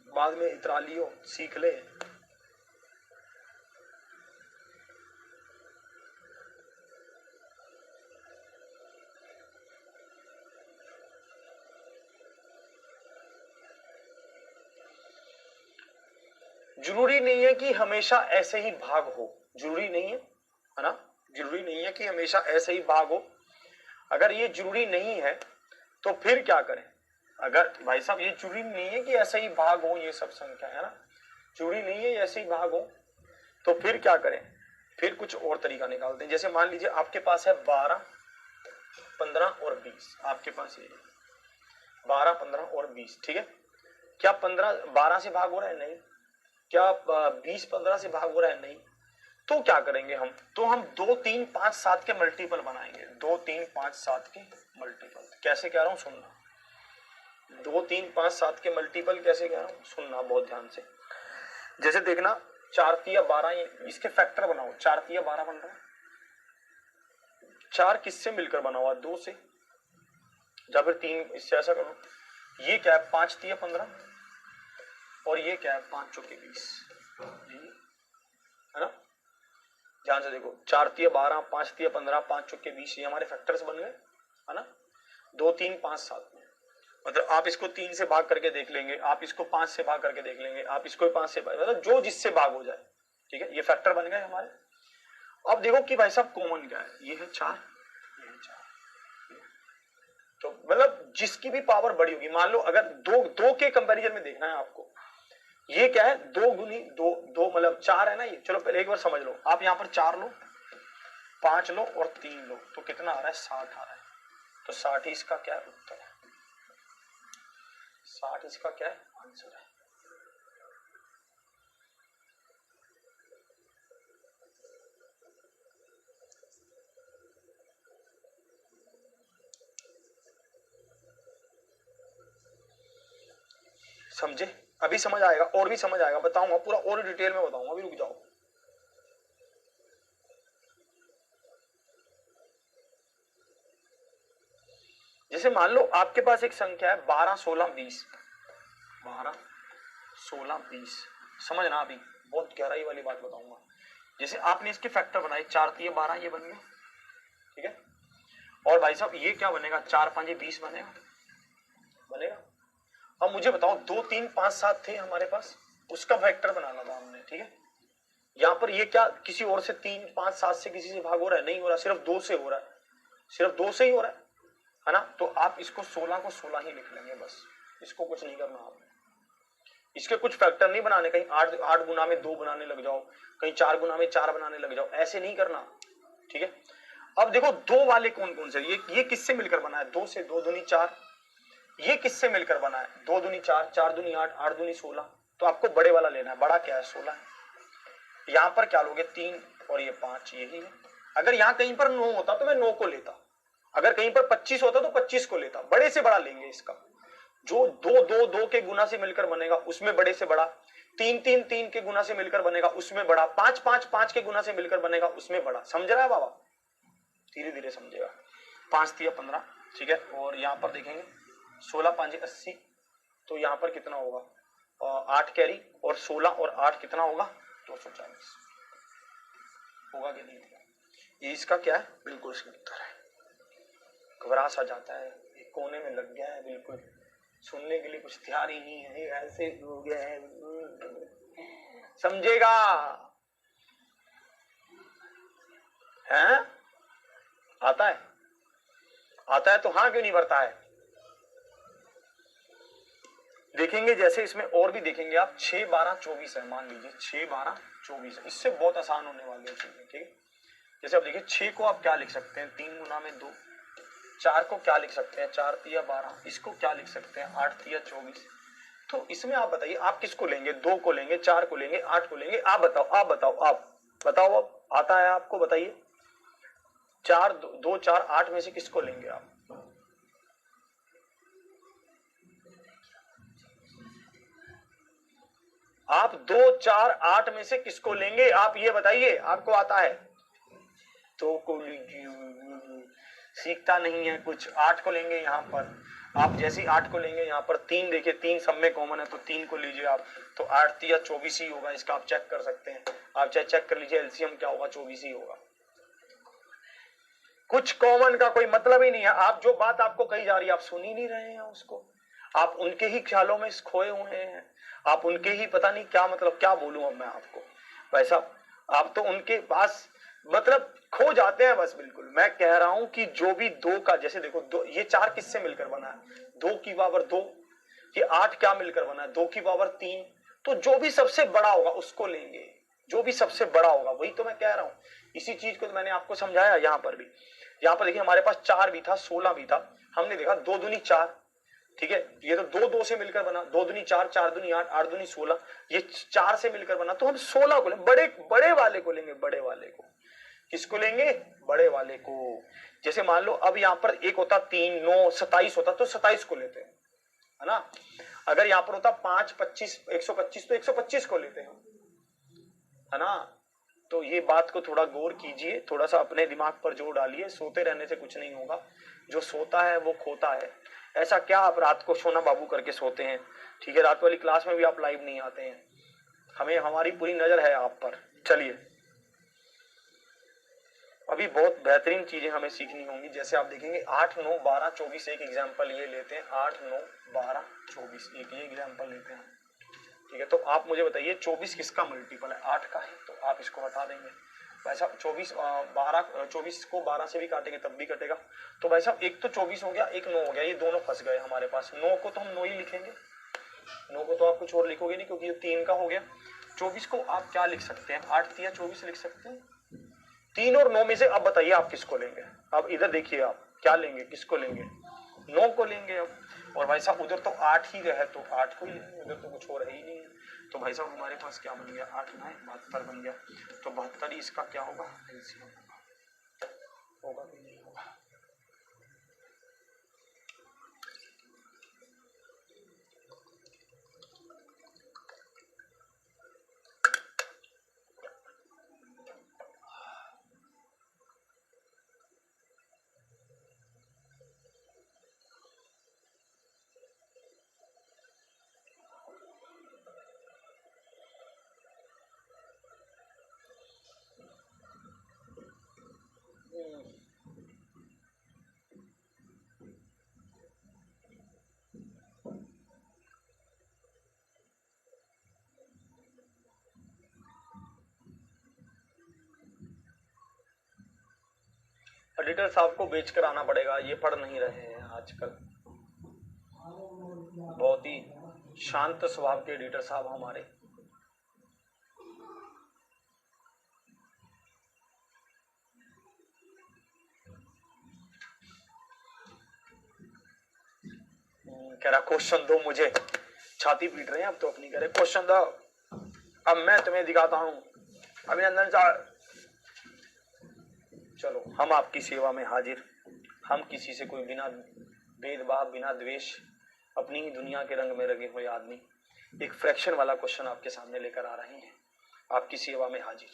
बाद में इतरा लियो, सीख ले। जरूरी नहीं है कि हमेशा ऐसे ही भाग हो, जरूरी नहीं है ना, जरूरी नहीं है कि हमेशा ऐसे ही भाग हो। अगर ये जरूरी नहीं है तो फिर क्या करें? अगर भाई साहब ये जरूरी नहीं है कि ऐसे ही भाग हो, ये सब संख्या है ना, जरूरी नहीं है ऐसे ही भाग हो, तो फिर क्या करें? फिर कुछ और तरीका निकालते हैं। जैसे मान लीजिए आपके पास है 12, 15 और 20, आपके पास ये 12, 15 और 20, ठीक है। क्या 15 12 से भाग हो रहा है? नहीं। क्या 20 15 से भाग हो रहा है? नहीं। तो क्या करेंगे हम? तो हम 2 3 5 7 के मल्टीपल बनाएंगे। 2 3 5 7 के मल्टीपल कैसे कह रहा हूं सुनना। 2 3 5 7 के मल्टीपल कैसे कह रहा हूं सुनना बहुत ध्यान से। जैसे देखना 4 तिया 12, इसके फैक्टर बनाओ। 4 तिया 12 बन रहा है। 4 किससे मिलकर बना हुआ? 2 से। या फिर 3, इससे ऐसा करो। ये क्या है? 5 तिया 15 और ये क्या है? 5 चौके 20, है ना। ध्यान से देखो, 4 तिया 12, 5 तिया 15, 5 चौके 20, ये हमारे फैक्टर्स बन गए, है ना। 2 3 5 7 में मतलब आप इसको 3 से भाग करके देख लेंगे, आप इसको 5 से भाग करके देख लेंगे, आप इसको 5 से भाग, मतलब जो जिससे भाग हो जाए, ठीक है। ये फैक्टर बन गए हमारे। अब देखो कि भाई साहब कॉमन क्या है? ये है 4, ये है 4। तो मतलब जिसकी भी पावर बड़ी होगी, मान लो अगर 2 के कंपैरिजन में देखना है आपको, ये क्या है? 2 गुनी 2, 2 मतलब 4 है ना ये। चलो पहले एक बार समझ लो, आप यहां पर 4 लो, 5 लो और 3 लो, तो कितना आ रहा है? 60 आ रहा है। तो 60 ही इसका क्या है? उत्तर है। 60 इसका क्या है? आंसर है। समझे? अभी समझ आएगा, और भी समझ आएगा, बताऊंगा पूरा और डिटेल में बताऊंगा, अभी रुक जाओ। जैसे मान लो आपके पास एक संख्या है 12 16 20, 12 16 20, समझना अभी बहुत गहराई वाली बात बताऊंगा। जैसे आपने इसके फैक्टर बनाए, 4 तिया 12, ये बन गया, ठीक है। और भाई साहब ये क्या बनेगा? 4 5 20 बनेगा, बनेगा। अब मुझे बताओ 2 3 5 7 थे हमारे पास, उसका फैक्टर बनाना था हमने, ठीक है। यहां पर ये क्या किसी और से 3 5 7 से किसी से भाग हो रहा है? नहीं हो रहा, सिर्फ 2 से हो रहा है, सिर्फ 2 से ही हो रहा है ना। तो आप इसको 16 को 16 ही लिख लेंगे, बस। इसको कुछ नहीं करना आपने, इसके कुछ फैक्टर नहीं बनाने, कहीं 8 गुना में 2 बनाने लग जाओ, कहीं 4 गुना में 4 बनाने लग जाओ, ऐसे नहीं करना, ठीक है। अब देखो 2 वाले कौन कौन से? ये किससे मिलकर बना है? 2 से। 2 दूनी 4। ये किससे मिलकर बना है? 2 दूनी 4, 4 दूनी 8, 8 दूनी 16। तो आपको बड़े वाला लेना है। बड़ा क्या है? 16 है। यहां पर क्या लोगे? 3 और ये 5, यही है। अगर यहां कहीं पर 9 होता तो मैं 9 को लेता, अगर कहीं पर 25 होता तो 25 को लेता। बड़े से बड़ा लेंगे इसका। जो 2 2 2 के गुना से मिलकर बनेगा उसमें बड़े से बड़ा, 3 3 3 के गुना से मिलकर बनेगा उसमें बड़ा, 5 5 5 के गुना से मिलकर बनेगा उसमें बड़ा। समझ रहा है बाबा? धीरे धीरे समझेगा। 5 तिया 15, ठीक है। और यहां पर देखेंगे 16 5 80, तो यहां पर कितना होगा? 8 कैरी, और 16 और 8 कितना होगा? 240 होगा कि नहीं होगा? ये इसका क्या है? बिल्कुल इसका उत्तर है। घबरा सा जाता है, एक कोने में लग गया है, बिल्कुल सुनने के लिए कुछ तैयार ही नहीं है, ऐसे हो गया है। समझेगा? हैं? आता है? आता है तो हाँ क्यों नहीं भरता है? देखेंगे जैसे इसमें और भी देखेंगे आप। 6 12 24 है, मान लीजिए 6 12 24 है, इससे बहुत आसान होने वाली है चीजें, ठीक है। जैसे आप देखिए 6 को आप क्या लिख सकते हैं? 3 गुना में 2। 4 को क्या लिख सकते हैं? 4 तिया 12। इसको क्या लिख सकते हैं? 8 तिया 24। तो इसमें आप बताइए आप किसको लेंगे? 2 को लेंगे, 4 को लेंगे, 8 को लेंगे? आप बताओ, आप बताओ, आप बताओ। अब आता है आपको? बताइए। 4 2 4 8 में से किसको लेंगे आप? आप 2 4 8 में से किसको लेंगे? आप ये बताइए, आपको आता है तो को लीजिए। सीखता नहीं है कुछ। 8 को लेंगे यहाँ पर, आप जैसे ही 8 को लेंगे यहाँ पर 3 देखिए, 3 सब में कॉमन है तो 3 को लीजिए आप, तो 8 या 24 ही होगा, इसका आप चेक कर सकते हैं। आप चाहे चेक कर लीजिए एलसीएम क्या होगा, 24 ही होगा। कुछ कॉमन का कोई मतलब ही नहीं है। आप जो बात आपको कही जा रही है आप सुन ही नहीं रहे हैं उसको, आप उनके ही ख्यालों में खोए हुए हैं, आप उनके ही पता नहीं क्या, मतलब क्या बोलूं अब मैं आपको भाई साहब, आप तो उनके पास मतलब खो जाते हैं बस। बिल्कुल मैं कह रहा हूं कि जो भी 2 का, जैसे देखो 2, ये 4 किससे मिलकर बना है, 2 की पावर 2, ये 8 क्या मिलकर बना है, 2 की पावर 3। तो जो भी सबसे बड़ा होगा उसको लेंगे, जो भी सबसे बड़ा होगा, वही तो मैं कह रहा हूं। इसी चीज को तो मैंने आपको समझाया। यहाँ पर भी, यहाँ पर देखिए हमारे पास 4 भी था, 16 भी था, हमने देखा 2 दूनी 4, ठीक है, ये तो 2 2 से मिलकर बना, 2 दूनी 4, 4 दूनी 8, 8 दूनी 16, ये 4 से मिलकर बना, तो हम 16 को लेंगे, बड़े वाले को लेंगे, बड़े वाले को। किसको लेंगे, बड़े वाले को। जैसे मान लो अब यहाँ पर एक होता 3 9 27 होता, तो 27 को लेते हैं, है ना। अगर यहाँ पर होता 5 25 125, तो 125 को लेते हैं, है ना। तो ये बात को थोड़ा गौर कीजिए, थोड़ा सा अपने दिमाग पर जोर डालिए। सोते रहने से कुछ नहीं होगा, जो सोता है वो खोता है। ऐसा क्या आप रात को सोना बाबू करके सोते हैं, ठीक है, रात वाली क्लास में भी आप लाइव नहीं आते हैं, हमें हमारी पूरी नजर है आप पर। चलिए अभी बहुत बेहतरीन चीजें हमें सीखनी होंगी। जैसे आप देखेंगे 8 9 12 24, एक एग्जाम्पल ये लेते हैं, 8 9 12 24, एक ये एग्जाम्पल लेते हैं, ठीक है। तो आप मुझे बताइए 24 किसका मल्टीपल है, 8 का है, तो आप इसको बता देंगे। भाई साहब 24 को 12 से भी काटेंगे तब भी कटेगा। तो भाई साहब एक तो 24 हो गया, एक 9 हो गया, ये दोनों फंस गए हमारे पास। 9 को तो हम 9 ही लिखेंगे, 9 को तो आप कुछ और लिखोगे नहीं, क्योंकि ये 3 का हो गया। 24 को आप क्या लिख सकते हैं, 8 3 24 लिख सकते हैं। 3 और 9 में से अब बताइए आप किसको लेंगे। अब इधर देखिए आप क्या लेंगे, किसको लेंगे, 9 को लेंगे अब। और भाई साहब उधर तो 8 ही रहे, तो 8 को ही लेंगे, उधर तो कुछ और है ही नहीं है। तो भाई साहब हमारे पास क्या बन गया, 8 9 72 बन गया। तो 72 इसका क्या होगा, एलसीएम होगा कि नहीं होगा। एडिटर साहब को बेच कर आना पड़ेगा, ये पढ़ नहीं रहे हैं आजकल। बहुत ही शांत स्वभाव के एडिटर साहब हमारे। कह रहा क्वेश्चन दो मुझे, छाती पीट रहे हैं अब तो अपनी, कह रहे क्वेश्चन दो, अब मैं तुम्हें दिखाता हूं। अभिनंदन सर, चलो हम आपकी सेवा में हाजिर। हम किसी से कोई बिना भेदभाव, बिना द्वेष, अपनी ही दुनिया के रंग में रंगे हुए आदमी एक फ्रैक्शन वाला क्वेश्चन आपके सामने लेकर आ रहे हैं, आपकी सेवा में हाजिर।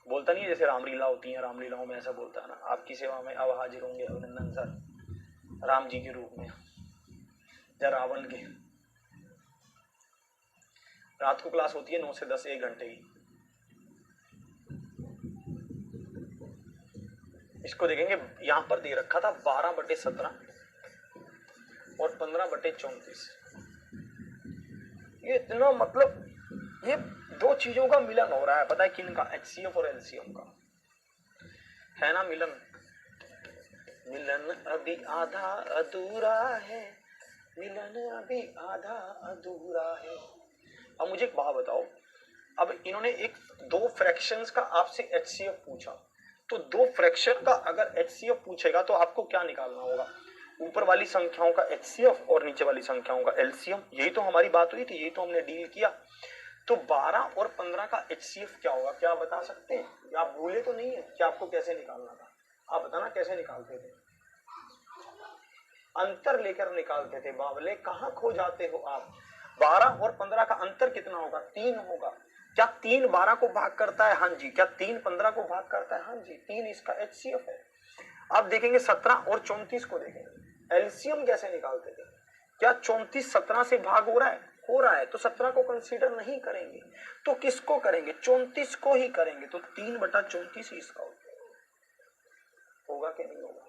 बोलता नहीं है जैसे रामलीला होती है, रामलीलाओं में ऐसा बोलता है ना, आपकी सेवा में अब हाजिर होंगे अभिनंदन सर राम जी के रूप में, या रावण के। रात को क्लास होती है 9 से 10, 1 घंटे की। इसको देखेंगे यहां पर दे रखा था 12/17 और 15/34। ये इतना मतलब ये दो चीजों का मिलन हो रहा है, पता है किन का, एचसीएफ और एलसीएम का, है ना मिलन। मिलन अभी आधा अधूरा है, मिलन अभी आधा अधूरा है। अब मुझे एक बात बताओ, अब इन्होंने एक 2 फ्रैक्शंस का आपसे एचसीएफ पूछा, तो 2 फ्रैक्शन का अगर एचसीएफ पूछेगा तो आपको क्या निकालना होगा, ऊपर वाली संख्याओं का एचसीएफ और नीचे वाली संख्याओं का एलसीएम। यही तो हमारी बात हुई थी, यही तो हमने डील किया। तो 12 और 15 का एचसीएफ क्या होगा, क्या बता सकते हैं, आप भूले तो नहीं है कि आपको कैसे निकालना था, आप बताना कैसे निकालते थे, अंतर लेकर निकालते थे बावले, कहां खो जाते हो आप। 12 और 15 का अंतर कितना होगा, 3 होगा। क्या 3 12 को भाग करता है, हाँ जी। क्या 3 15 को भाग करता है, हाँ जी। 3 इसका एचसीएफ है। अब देखेंगे 17 और 34 को देखेंगे, एलसीएम कैसे निकालते थे। क्या 34 17 से भाग हो रहा है? हो रहा है, तो 17 को कंसीडर नहीं करेंगे, तो किसको करेंगे? 34 को ही करेंगे। तो 3/34 ही इसका होगा कि नहीं होगा?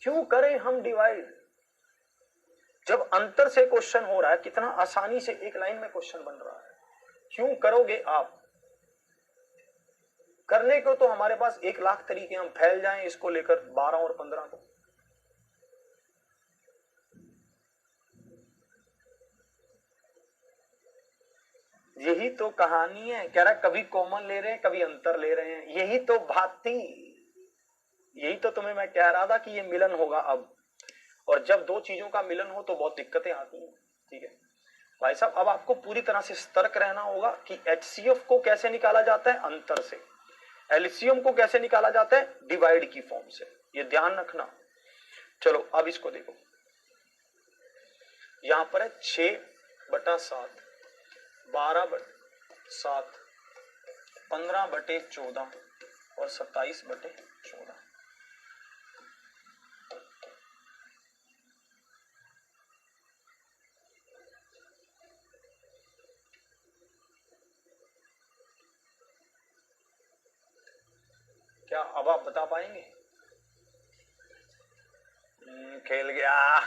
क्यों करें हम डिवाइड? जब अंतर से क्वेश्चन हो रहा है, कितना आसानी से एक लाइन में क्वेश्चन बन रहा है, क्यों करोगे आप? करने को तो हमारे पास 1,00,000 तरीके, हम फैल जाएं इसको लेकर 12 और 15 को। यही तो कहानी है, कह रहा कभी कॉमन ले रहे हैं, कभी अंतर ले रहे हैं, यही तो बात थी। यही तो तुम्हें मैं कह रहा था कि ये मिलन होगा अब, और जब दो चीजों का मिलन हो तो बहुत दिक्कतें आती हैं। ठीक है भाई साहब, अब आपको पूरी तरह से सतर्क रहना होगा कि HCF को कैसे निकाला जाता है? अंतर से। एलसीएम को कैसे निकाला जाता है? डिवाइड की फॉर्म से। ये ध्यान रखना। चलो अब इसको देखो, यहां पर है 6/7, 12/7, 15/14 और 27/14। क्या अब आप बता पाएंगे? खेल गया।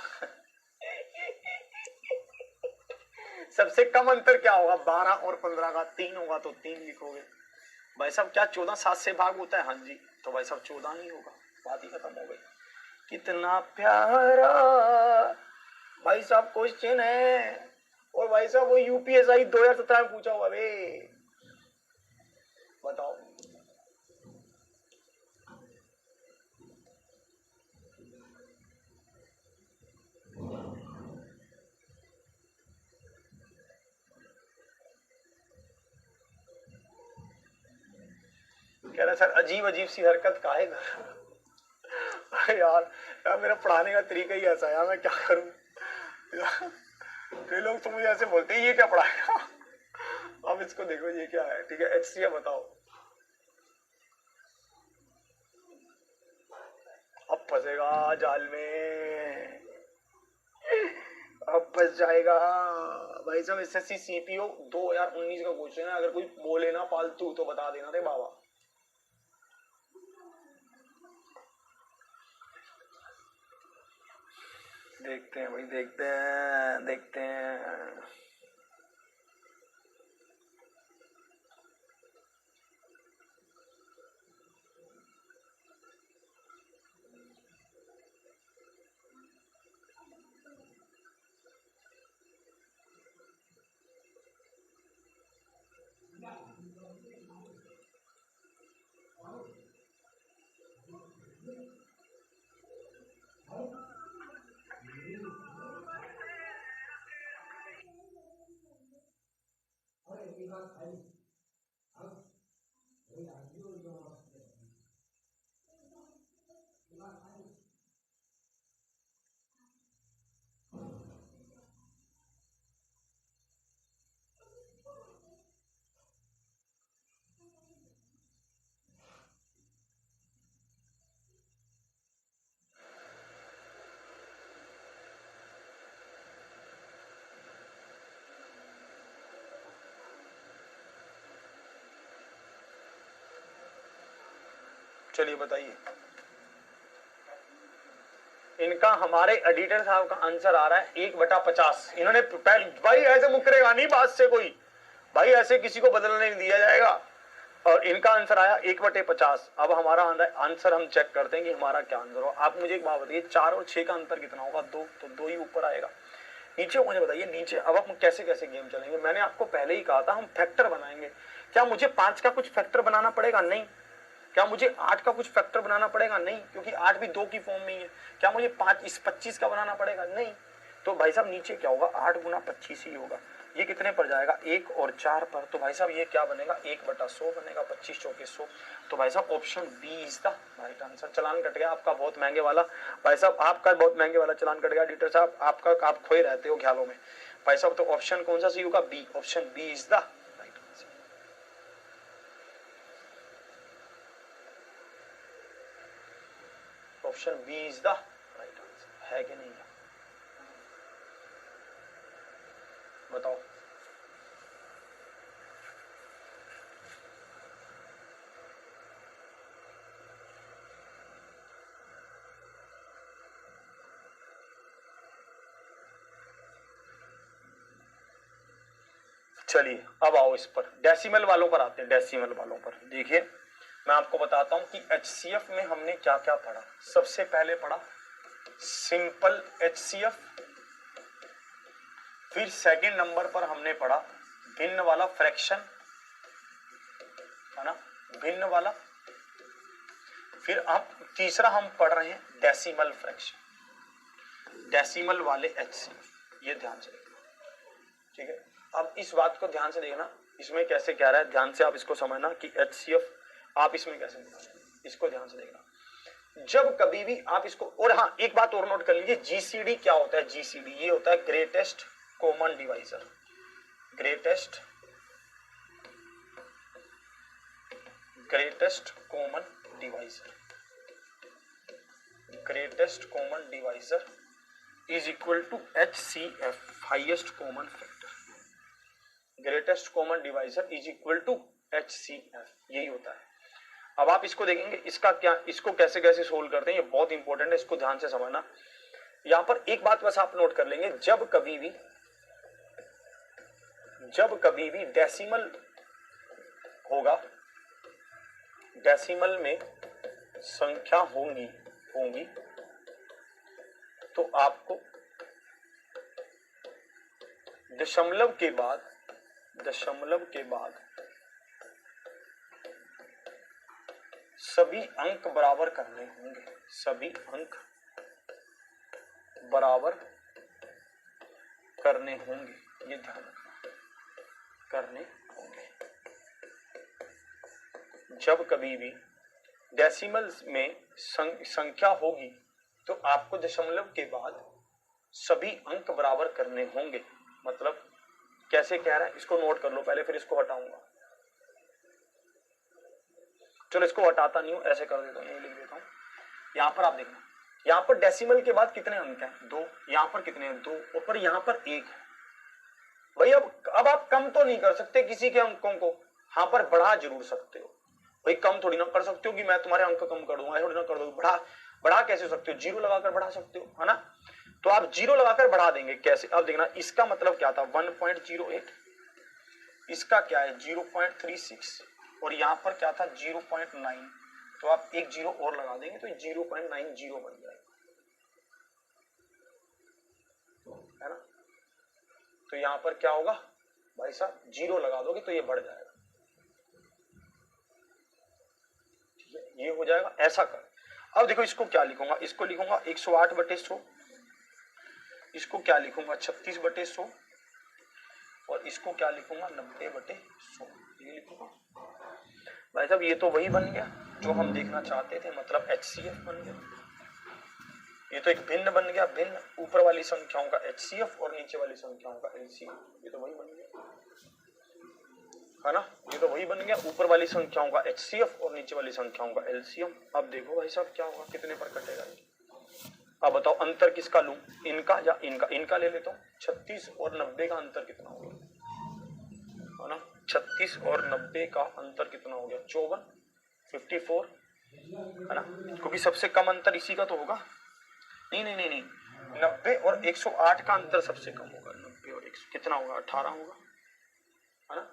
सबसे कम अंतर क्या होगा? 12 और 15 का 3 होगा तो 3 लिखोगे। भाई साहब क्या 14 7 से भाग होता है? हाँ जी, तो भाई साहब 14 ही होगा, बात ही खत्म हो गई। कितना प्यारा भाई साहब क्वेश्चन है, और भाई साहब वो UPSI 2017 में पूछा हुआ बे। बताओ कह रहा सर अजीब अजीब सी हरकत काहे कर। यार मेरा पढ़ाने का तरीका ही ऐसा है, मैं क्या करूं। कई लोग तो मुझे ऐसे बोलते हैं ये क्या पढ़ाएगा। अब इसको देखो ये क्या है। ठीक है, HCF बताओ। अब फंसेगा जाल में, अब फंस जाएगा भाई साहब। SSC CPO 2019 का क्वेश्चन है, अगर कोई बोले ना पालतू तो बता देना रे बाबा। देखते हैं भाई, देखते हैं। चलिए बताइए, इनका हमारे एडिटर साहब का आंसर आ रहा है 1/50। इन्होंने भाई ऐसे मुकरेगा नहीं बात से कोई, भाई ऐसे किसी को बदलने नहीं दिया जाएगा। और इनका आंसर आया 1/50। अब हमारा आंसर हम चेक करते हैं कि हमारा क्या आंसर हो। आप मुझे एक बात बताइए, 4 और 6 का अंतर कितना होगा? 2, तो 2 ही ऊपर आएगा। नीचे मुझे बताइए, नीचे अब हम कैसे कैसे गेम चलेंगे? मैंने आपको पहले ही कहा था हम फैक्टर बनाएंगे। क्या मुझे 5 का कुछ फैक्टर बनाना पड़ेगा? नहीं। क्या मुझे 8 का कुछ फैक्टर बनाना पड़ेगा? नहीं, क्योंकि 8 भी 2 की फॉर्म में ही है। क्या मुझे 25 का बनाना पड़ेगा? नहीं। तो भाई साहब नीचे क्या होगा? 8 गुना 25 ही होगा। ये कितने पर जाएगा? 1 और 4 पर। तो भाई साहब ये क्या बनेगा? 1/100 बनेगा। 25 चौके 100। तो भाई साहब option B is the right answer. चलान कट गया आपका बहुत महंगे वाला। भाई साहब आपका बहुत महंगे वाला चलान कट गया। एडिटर साहब आपका, आप खोए रहते हो ख्यालों में। भाई साहब तो ऑप्शन कौन सा सही होगा? B, option B is the right answer. Option B is the right answer है कि नहीं है बताओ। चलिए अब आओ इस पर, डेसिमल वालों पर आते हैं। डेसिमल वालों पर देखिए, मैं आपको बताता हूं कि HCF में हमने क्या क्या पढ़ा। सबसे पहले पढ़ा सिंपल HCF, फिर सेकंड नंबर पर हमने पढ़ा भिन्न वाला फ्रैक्शन, है ना, भिन्न वाला। फिर अब तीसरा हम पढ़ रहे हैं डेसिमल फ्रैक्शन, डेसिमल वाले HCF। ये ध्यान से देखना, ठीक है। अब इस बात को ध्यान से देखना, इसमें कैसे क्या रहा है, ध्यान से आप इसको समझना कि HCF आप इसमें कैसे निकालेंगे, इसको ध्यान से देखना। जब कभी भी आप इसको, और हाँ एक बात और नोट कर लीजिए, GCD क्या होता है? GCD ये होता है greatest common divisor, greatest common divisor, greatest common divisor is equal to HCF, highest common factor. Greatest common divisor is equal to HCF, यही होता है। अब आप इसको देखेंगे, इसका क्या, इसको कैसे कैसे सोल्व करते हैं, ये बहुत इंपॉर्टेंट है, इसको ध्यान से समझना। यहां पर एक बात बस आप नोट कर लेंगे, जब कभी भी डेसिमल होगा, डेसिमल में संख्या होंगी तो आपको दशमलव के बाद सभी अंक बराबर करने होंगे, सभी अंक बराबर करने होंगे, ये ध्यान रखना, करने होंगे। जब कभी भी डेसिमल में संख्या होगी तो आपको दशमलव के बाद सभी अंक बराबर करने होंगे। मतलब कैसे कह रहा है, इसको नोट कर लो पहले, फिर इसको हटाऊंगा। चलो इसको हटाता नहीं हूं, ऐसे कर देता हूं, ये लिख देता हूं। यहां पर आप देखना, यहां पर डेसिमल के बाद कितने अंक हैं? 2। यहां पर कितने हैं? 2। ऊपर यहां पर 1 है। भाई अब आप कम तो नहीं कर सकते किसी के अंकों को, यहां पर बढ़ा जरूर सकते हो। भाई कम थोड़ी ना कर सकते हो कि मैं तुम्हारे अंक कम कर दूंगा, थोड़ी ना कर दूंगा। बढ़ा कैसे हो सकते हो? 0 लगाकर बढ़ा सकते हो, है ना। तो आप 0 लगाकर बढ़ा देंगे कैसे? अब देखना, इसका मतलब क्या था 1.08, इसका क्या है 0.36, और यहां पर क्या था 0.9। तो आप एक 0 और लगा देंगे तो 0.90 बन जाएगा, है ना। तो यहां पर क्या होगा भाई साहब, 0 लगा दोगे तो ये बढ़ जाएगा, ठीक है, ये हो जाएगा। ऐसा कर, अब देखो इसको क्या लिखूंगा, इसको लिखूंगा 108/100, इसको क्या लिखूंगा 36/100, और इसको क्या लिखूंगा 90/100, ये लिखूंगा। भाई साहब ये तो वही बन गया जो हम देखना चाहते थे, मतलब HCF बन गया। ये तो एक भिन्न बन गया, भिन्न, ऊपर वाली संख्याओं का HCF और नीचे वाली संख्याओं का LCM, ये तो वही बन गया, है ना। ये तो वही बन गया, ऊपर वाली संख्याओं का HCF और नीचे वाली संख्याओं का LCM। अब देखो भाई साहब क्या होगा, कितने पर कटेगा ये। अब बताओ अंतर किसका लूं, इनका या इनका? इनका ले लेता हूं। 36 और 90 का अंतर कितना हो गया, है ना। 36 और 90 का अंतर कितना हो गया 54, 54, है ना, क्योंकि सबसे कम अंतर इसी का तो होगा। नहीं, 90 और 108 का अंतर सबसे कम होगा। 90 और 100 कितना होगा 18 होगा, है ना।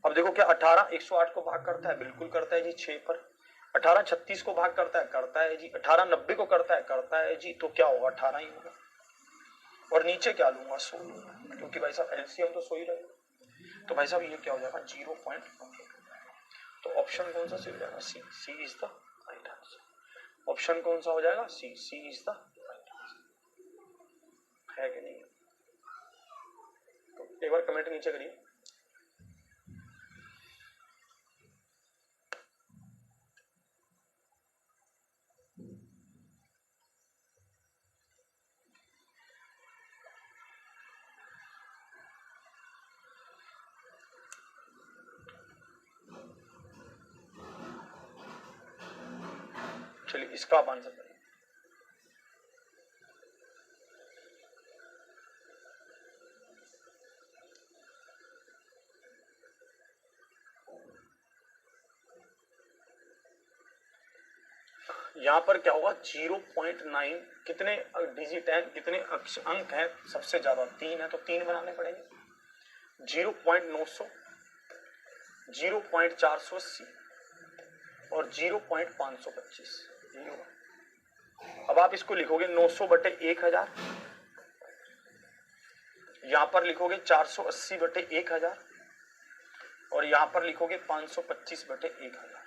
अब देखो क्या 18 108 को भाग करता है? बिल्कुल करता है जी 6 पर। 18 36 को भाग करता है जी। 18 90 को करता है जी। तो क्या होगा 18 ही होगा, और नीचे क्या लूंगा 100, क्योंकि भाई साहब LCM तो 100 ही रहेगा। तो भाई साहब ये क्या हो जाएगा 0.18 हो जाएगा। तो ऑप्शन कौन सा सही हो जाएगा? C is the right answer. Option कौन सा हो जाएगा? C is the right answer, है कि नहीं? तो एक बार कमेंट नीचे करिए। चलिए इसका आप आंसर करिए। यहां पर क्या होगा 0.9 कितने डिजिट है, कितने अंक हैं सबसे ज्यादा 3 है तो 3 बनाने पड़ेंगे। 0.900, 0.480 और 0.525 यही होगा। अब आप इसको लिखोगे 900 बटे 1000, यहां पर लिखोगे 480 बटे 1000 और यहां पर लिखोगे 525 बटे 1000,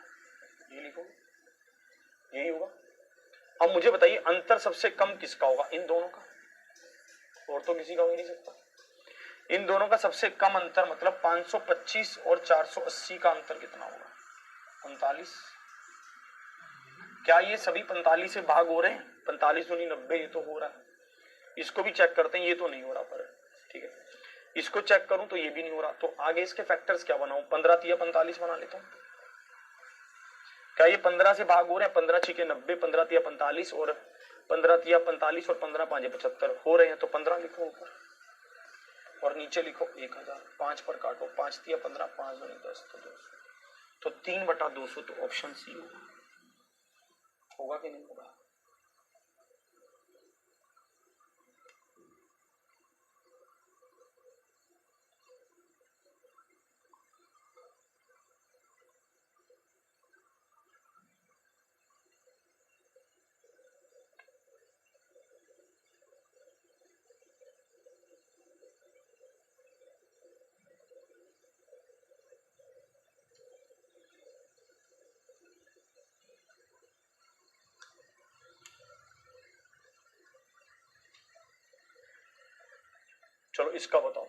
ये लिखोगे, यही होगा। अब मुझे बताइए अंतर सबसे कम किसका होगा, इन दोनों का, और तो किसी का हो ही नहीं सकता। इन दोनों का सबसे कम अंतर मतलब 525 और 480 का अंतर कितना होगा, 45। क्या ये सभी 45 से भाग हो रहे हैं, 45 दूनी 90, ये तो हो रहा है। इसको भी चेक करते हैं, ये तो नहीं हो रहा पर ठीक है, इसको चेक करूं तो ये भी नहीं हो रहा। तो आगे इसके फैक्टर्स क्या बनाऊं, 15 तिया 45 बना लेता हूं। क्या ये 15 से भाग हो रहे हैं, 15 छिके 90, 15 तिया 45 और 15 तिया 45 और 15 5 75 हो रहे हैं, तो 15 लिखो ऊपर और नीचे लिखो 1000। 5 पर काटो, 5 तिया 15, 5 दूनी 10 तो 200, तो 3/200 तो ऑप्शन सी होगा। होगा कि नहीं होगा? चलो इसका बताओ।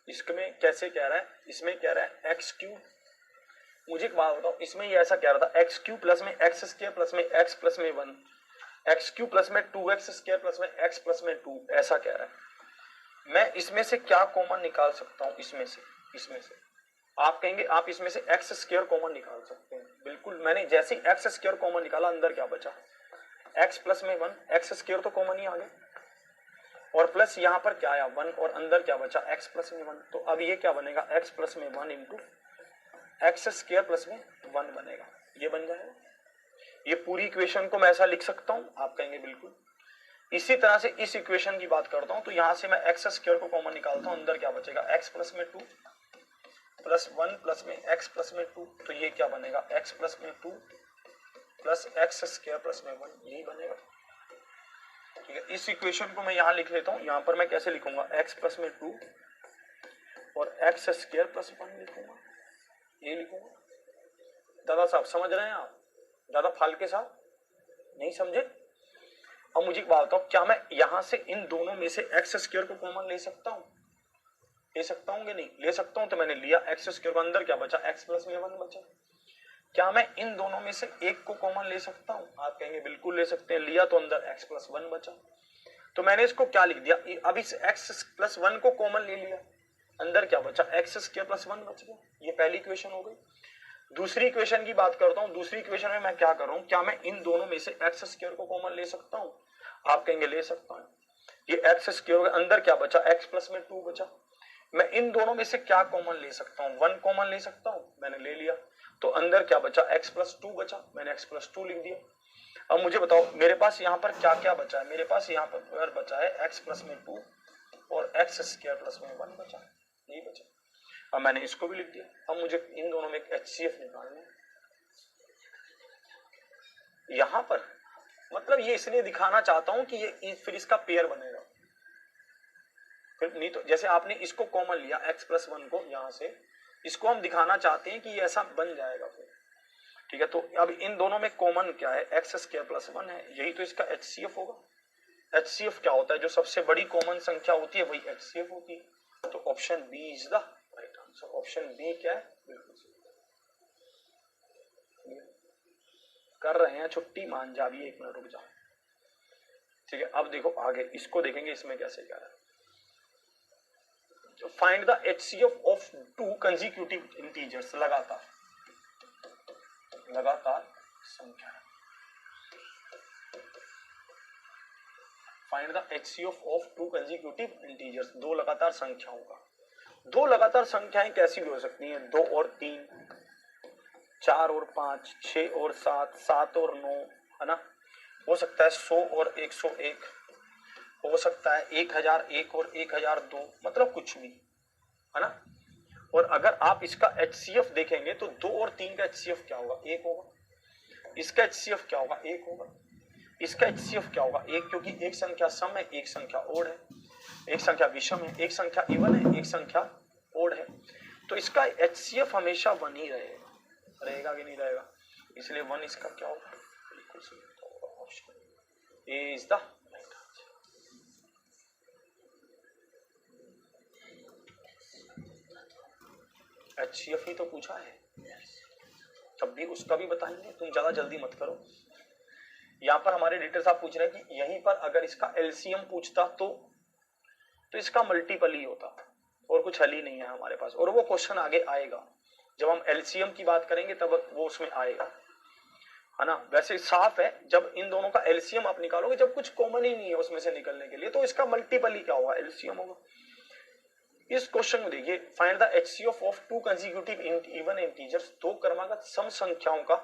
इसमें कैसे कह रहा है, इसमें कह रहा है एक्स क्यूब। मुझे एक बात बताओ, इसमें ये ऐसा कह रहा था एक्स क्यूब प्लस में एक्स स्क्वायर प्लस में एक्स प्लस में 1, एक्स क्यूब प्लस में 2x स्क्वायर प्लस में एक्स प्लस में 2, ऐसा कह रहा है। मैं इसमें से क्या कॉमन निकाल सकता हूं, इसमें से आप कहेंगे आप इसमें से एक्स स्क्वायर कॉमन निकाल सकते हैं। बिल्कुल, मैंने जैसे ही एक्स स्क्वायर कॉमन निकाला, अंदर क्या बचा, एक्स प्लस में 1, एक्स स्क्वायर तो कॉमन ही आ गया और प्लस यहां पर क्या आया 1 और अंदर क्या बचा एक्स प्लस में 1। तो अब ये क्या बनेगा, एक्स प्लस में 1 इंटू एक्स स्क्वायर प्लस में 1 बनेगा, ये बन जाएगा। ये पूरी इक्वेशन को मैं ऐसा लिख सकता हूं, आप कहेंगे बिल्कुल। इसी तरह से इस इक्वेशन की बात करता हूं, तो यहां से मैं एक्स स्क्वायर को कॉमन निकालता हूं, अंदर क्या बचेगा एक्स प्लस में 2 प्लस 1 प्लस में एक्स प्लस में 2, तो ये क्या बनेगा एक्स प्लस में 2 प्लस एक्स स्क्वायर प्लस में 1, यही बनेगा। ठीक है, इस इक्वेशन को मैं यहां लिख लेता हूं। यहां पर मैं कैसे लिखूंगा, एक्स प्लस में 2 और एक्स स्क्वायर प्लस 1 लिखूंगा, ये लिखूंगा। दादा साहब समझ रहे हैं आप, दादा फालके साहब नहीं समझे? अब मुझे एक बात बताओ, क्या मैं यहां से इन दोनों में से एक्स स्क्वायर को कॉमन ले सकता हूं, ले सकता हूं कि नहीं ले सकता हूं? तो मैंने लिया एक्स स्क्वायर को, अंदर क्या बचा एक्स प्लस में 1 बचा। क्या मैं इन दोनों में से एक को कॉमन ले सकता हूं? आप कहेंगे बिल्कुल ले सकते हैं। लिया तो अंदर एक्स प्लस 1 बचा, तो मैंने इसको क्या लिख दिया, अब इस एक्स प्लस 1 को कॉमन ले लिया, अंदर क्या बचा एक्स स्क्वायर प्लस 1 बच गया। ये पहली इक्वेशन हो गई। दूसरी इक्वेशन की बात करता हूं। दूसरी इक्वेशन में मैं क्या कर रहा हूं, क्या मैं इन दोनों में से एक्स स्क्वायर को कॉमन ले सकता हूं? आप कहेंगे ले सकता हूं। ये एक्स स्क्वायर अंदर क्या बचा एक्स प्लस में 2 बचा। मैं इन दोनों में से क्या कॉमन ले सकता हूं, 1 कॉमन ले सकता हूं, मैंने ले लिया। तो अंदर क्या बचा एक्स प्लस 2 बचा, मैंने एक्स प्लस 2 लिख दिया। अब मुझे बताओ मेरे पास यहाँ पर क्या क्या बचा है, मेरे पास यहाँ पर बचा है एक्स प्लस में 2 और एक्स स्क्वायर प्लस में 1 बचा, यही बचा। अब मैंने इसको भी लिख दिया। अब मुझे इन दोनों में एक HCF निकालना है। यहां पर मतलब ये इसलिए दिखाना चाहता हूं कि ये फिर इसका पेयर बनेगा। फिर नहीं तो जैसे आपने इसको कॉमन लिया एक्स प्लस 1 को, यहां से इसको हम दिखाना चाहते हैं कि ये ऐसा बन जाएगा फिर। ठीक है, तो अब इन दोनों में कॉमन क्या है एक्स स्क्वायर प्लस 1 है, यही तो इसका HCF होगा। HCF क्या होता है, जो सबसे बड़ी कॉमन संख्या होती है वही HCF होती है। तो option B is the right answer. Option B क्या है, बिल्कुल कर रहे हैं छुट्टी, मान जा भी 1 मिनट रुक जाओ। ठीक है, अब देखो आगे इसको देखेंगे इसमें कैसे क्या है। Find the HCF of to consecutive integers, लगातार संख्या। Find the HCF of to consecutive integers, दो लगातार संख्याओं का। दो लगातार संख्याएं कैसी भी हो सकती हैं, 2 और 3, 4 और 5, 6 और 7, 7 और 9, है ना। हो सकता है 100 और 101, हो सकता है 1001 और 1002, मतलब कुछ भी, है ना। और अगर आप इसका HCF देखेंगे तो 2 और 3 का HCF क्या होगा, 1 होगा। इसका HCF क्या होगा, 1 होगा। इसका HCF क्या होगा, 1, क्योंकि एक संख्या सम है, एक संख्या ओड है, एक संख्या विषम है, एक संख्या इवन है, एक संख्या ओड है। तो इसका HCF हमेशा 1 ही रहेगा कि नहीं रहेगा, इसलिए 1 इसका क्या होगा, बिल्कुल सही होगा, option A is the right answer. HCF ही तो पूछा है, तब भी उसका भी बताएंगे, तुम ज्यादा जल्दी मत करो। यहाँ पर हमारे एडिटर साहब पूछ रहे हैं कि यहीं पर अगर इसका LCM पूछता तो इसका मल्टीपल ही होता, और कुछ हल ही नहीं है हमारे पास, और वो क्वेश्चन आगे आएगा जब हम LCM की बात करेंगे, तब वो उसमें आएगा, है ना। वैसे साफ है, जब इन दोनों का LCM आप निकालोगे, जब कुछ कॉमन ही नहीं है उसमें से निकलने के लिए, तो इसका मल्टीपल ही क्या होगा, LCM होगा। इस क्वेश्चन में देखिए, find the HCF of to consecutive even integers, दो क्रमागत सम संख्याओं का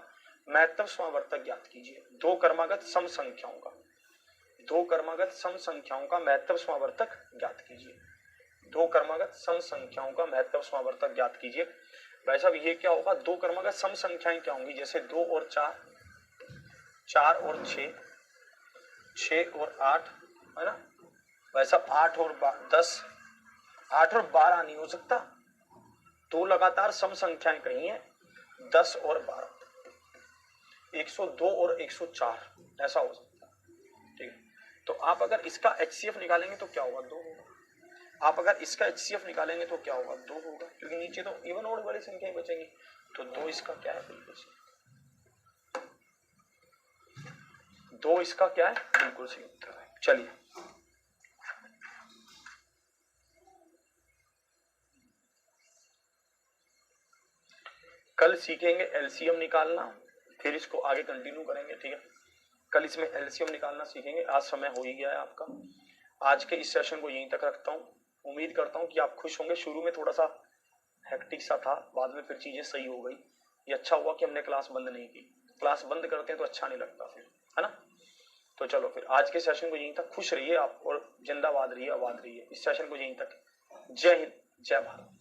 महत्तम समावर्तक ज्ञात कीजिए। दो क्रमागत सम संख्याओं का, दो क्रमागत सम संख्याओं का महत्तम समावर्तक ज्ञात कीजिए। दो क्रमागत सम संख्याओं का महत्तम समावर्तक ज्ञात कीजिए। भाई साहब ये क्या होगा, दो क्रमागत सम संख्याएं क्या होंगी, जैसे 2 और 4, 4 और 6, 6 और 8, है ना। वैसा 8 और 10, 8 और 12 नहीं हो सकता। दो लगातार सम संख्याएं कही हैं, 10 और 12, 102 और 104, ऐसा हो सकता है, ठीक है। तो आप अगर इसका HCF निकालेंगे तो क्या होगा, 2 होगा। आप अगर इसका HCF निकालेंगे तो क्या होगा, 2 होगा, क्योंकि नीचे तो इवन ओड वाली संख्याएं बचेंगी, तो 2 इसका क्या है, बिल्कुल सही। 2 इसका क्या है, बिल्कुल सही उत्तर है। चलिए कल सीखेंगे LCM निकालना, फिर इसको आगे कंटिन्यू करेंगे, ठीक है। कल इसमें LCM निकालना सीखेंगे। आज समय हो ही गया है आपका, आज के इस सेशन को यहीं तक रखता हूँ। उम्मीद करता हूँ कि आप खुश होंगे। शुरू में थोड़ा सा हेक्टिक सा था, बाद में फिर चीजें सही हो गई। ये अच्छा हुआ कि हमने क्लास बंद नहीं की, क्लास बंद करते हैं तो अच्छा नहीं लगता फिर, है ना। तो चलो फिर आज के सेशन को यहीं तक, खुश रहिए आप और जिंदाबाद रहिए, आबाद रहिए। इस सेशन को यहीं तक। जय हिंद, जय भारत।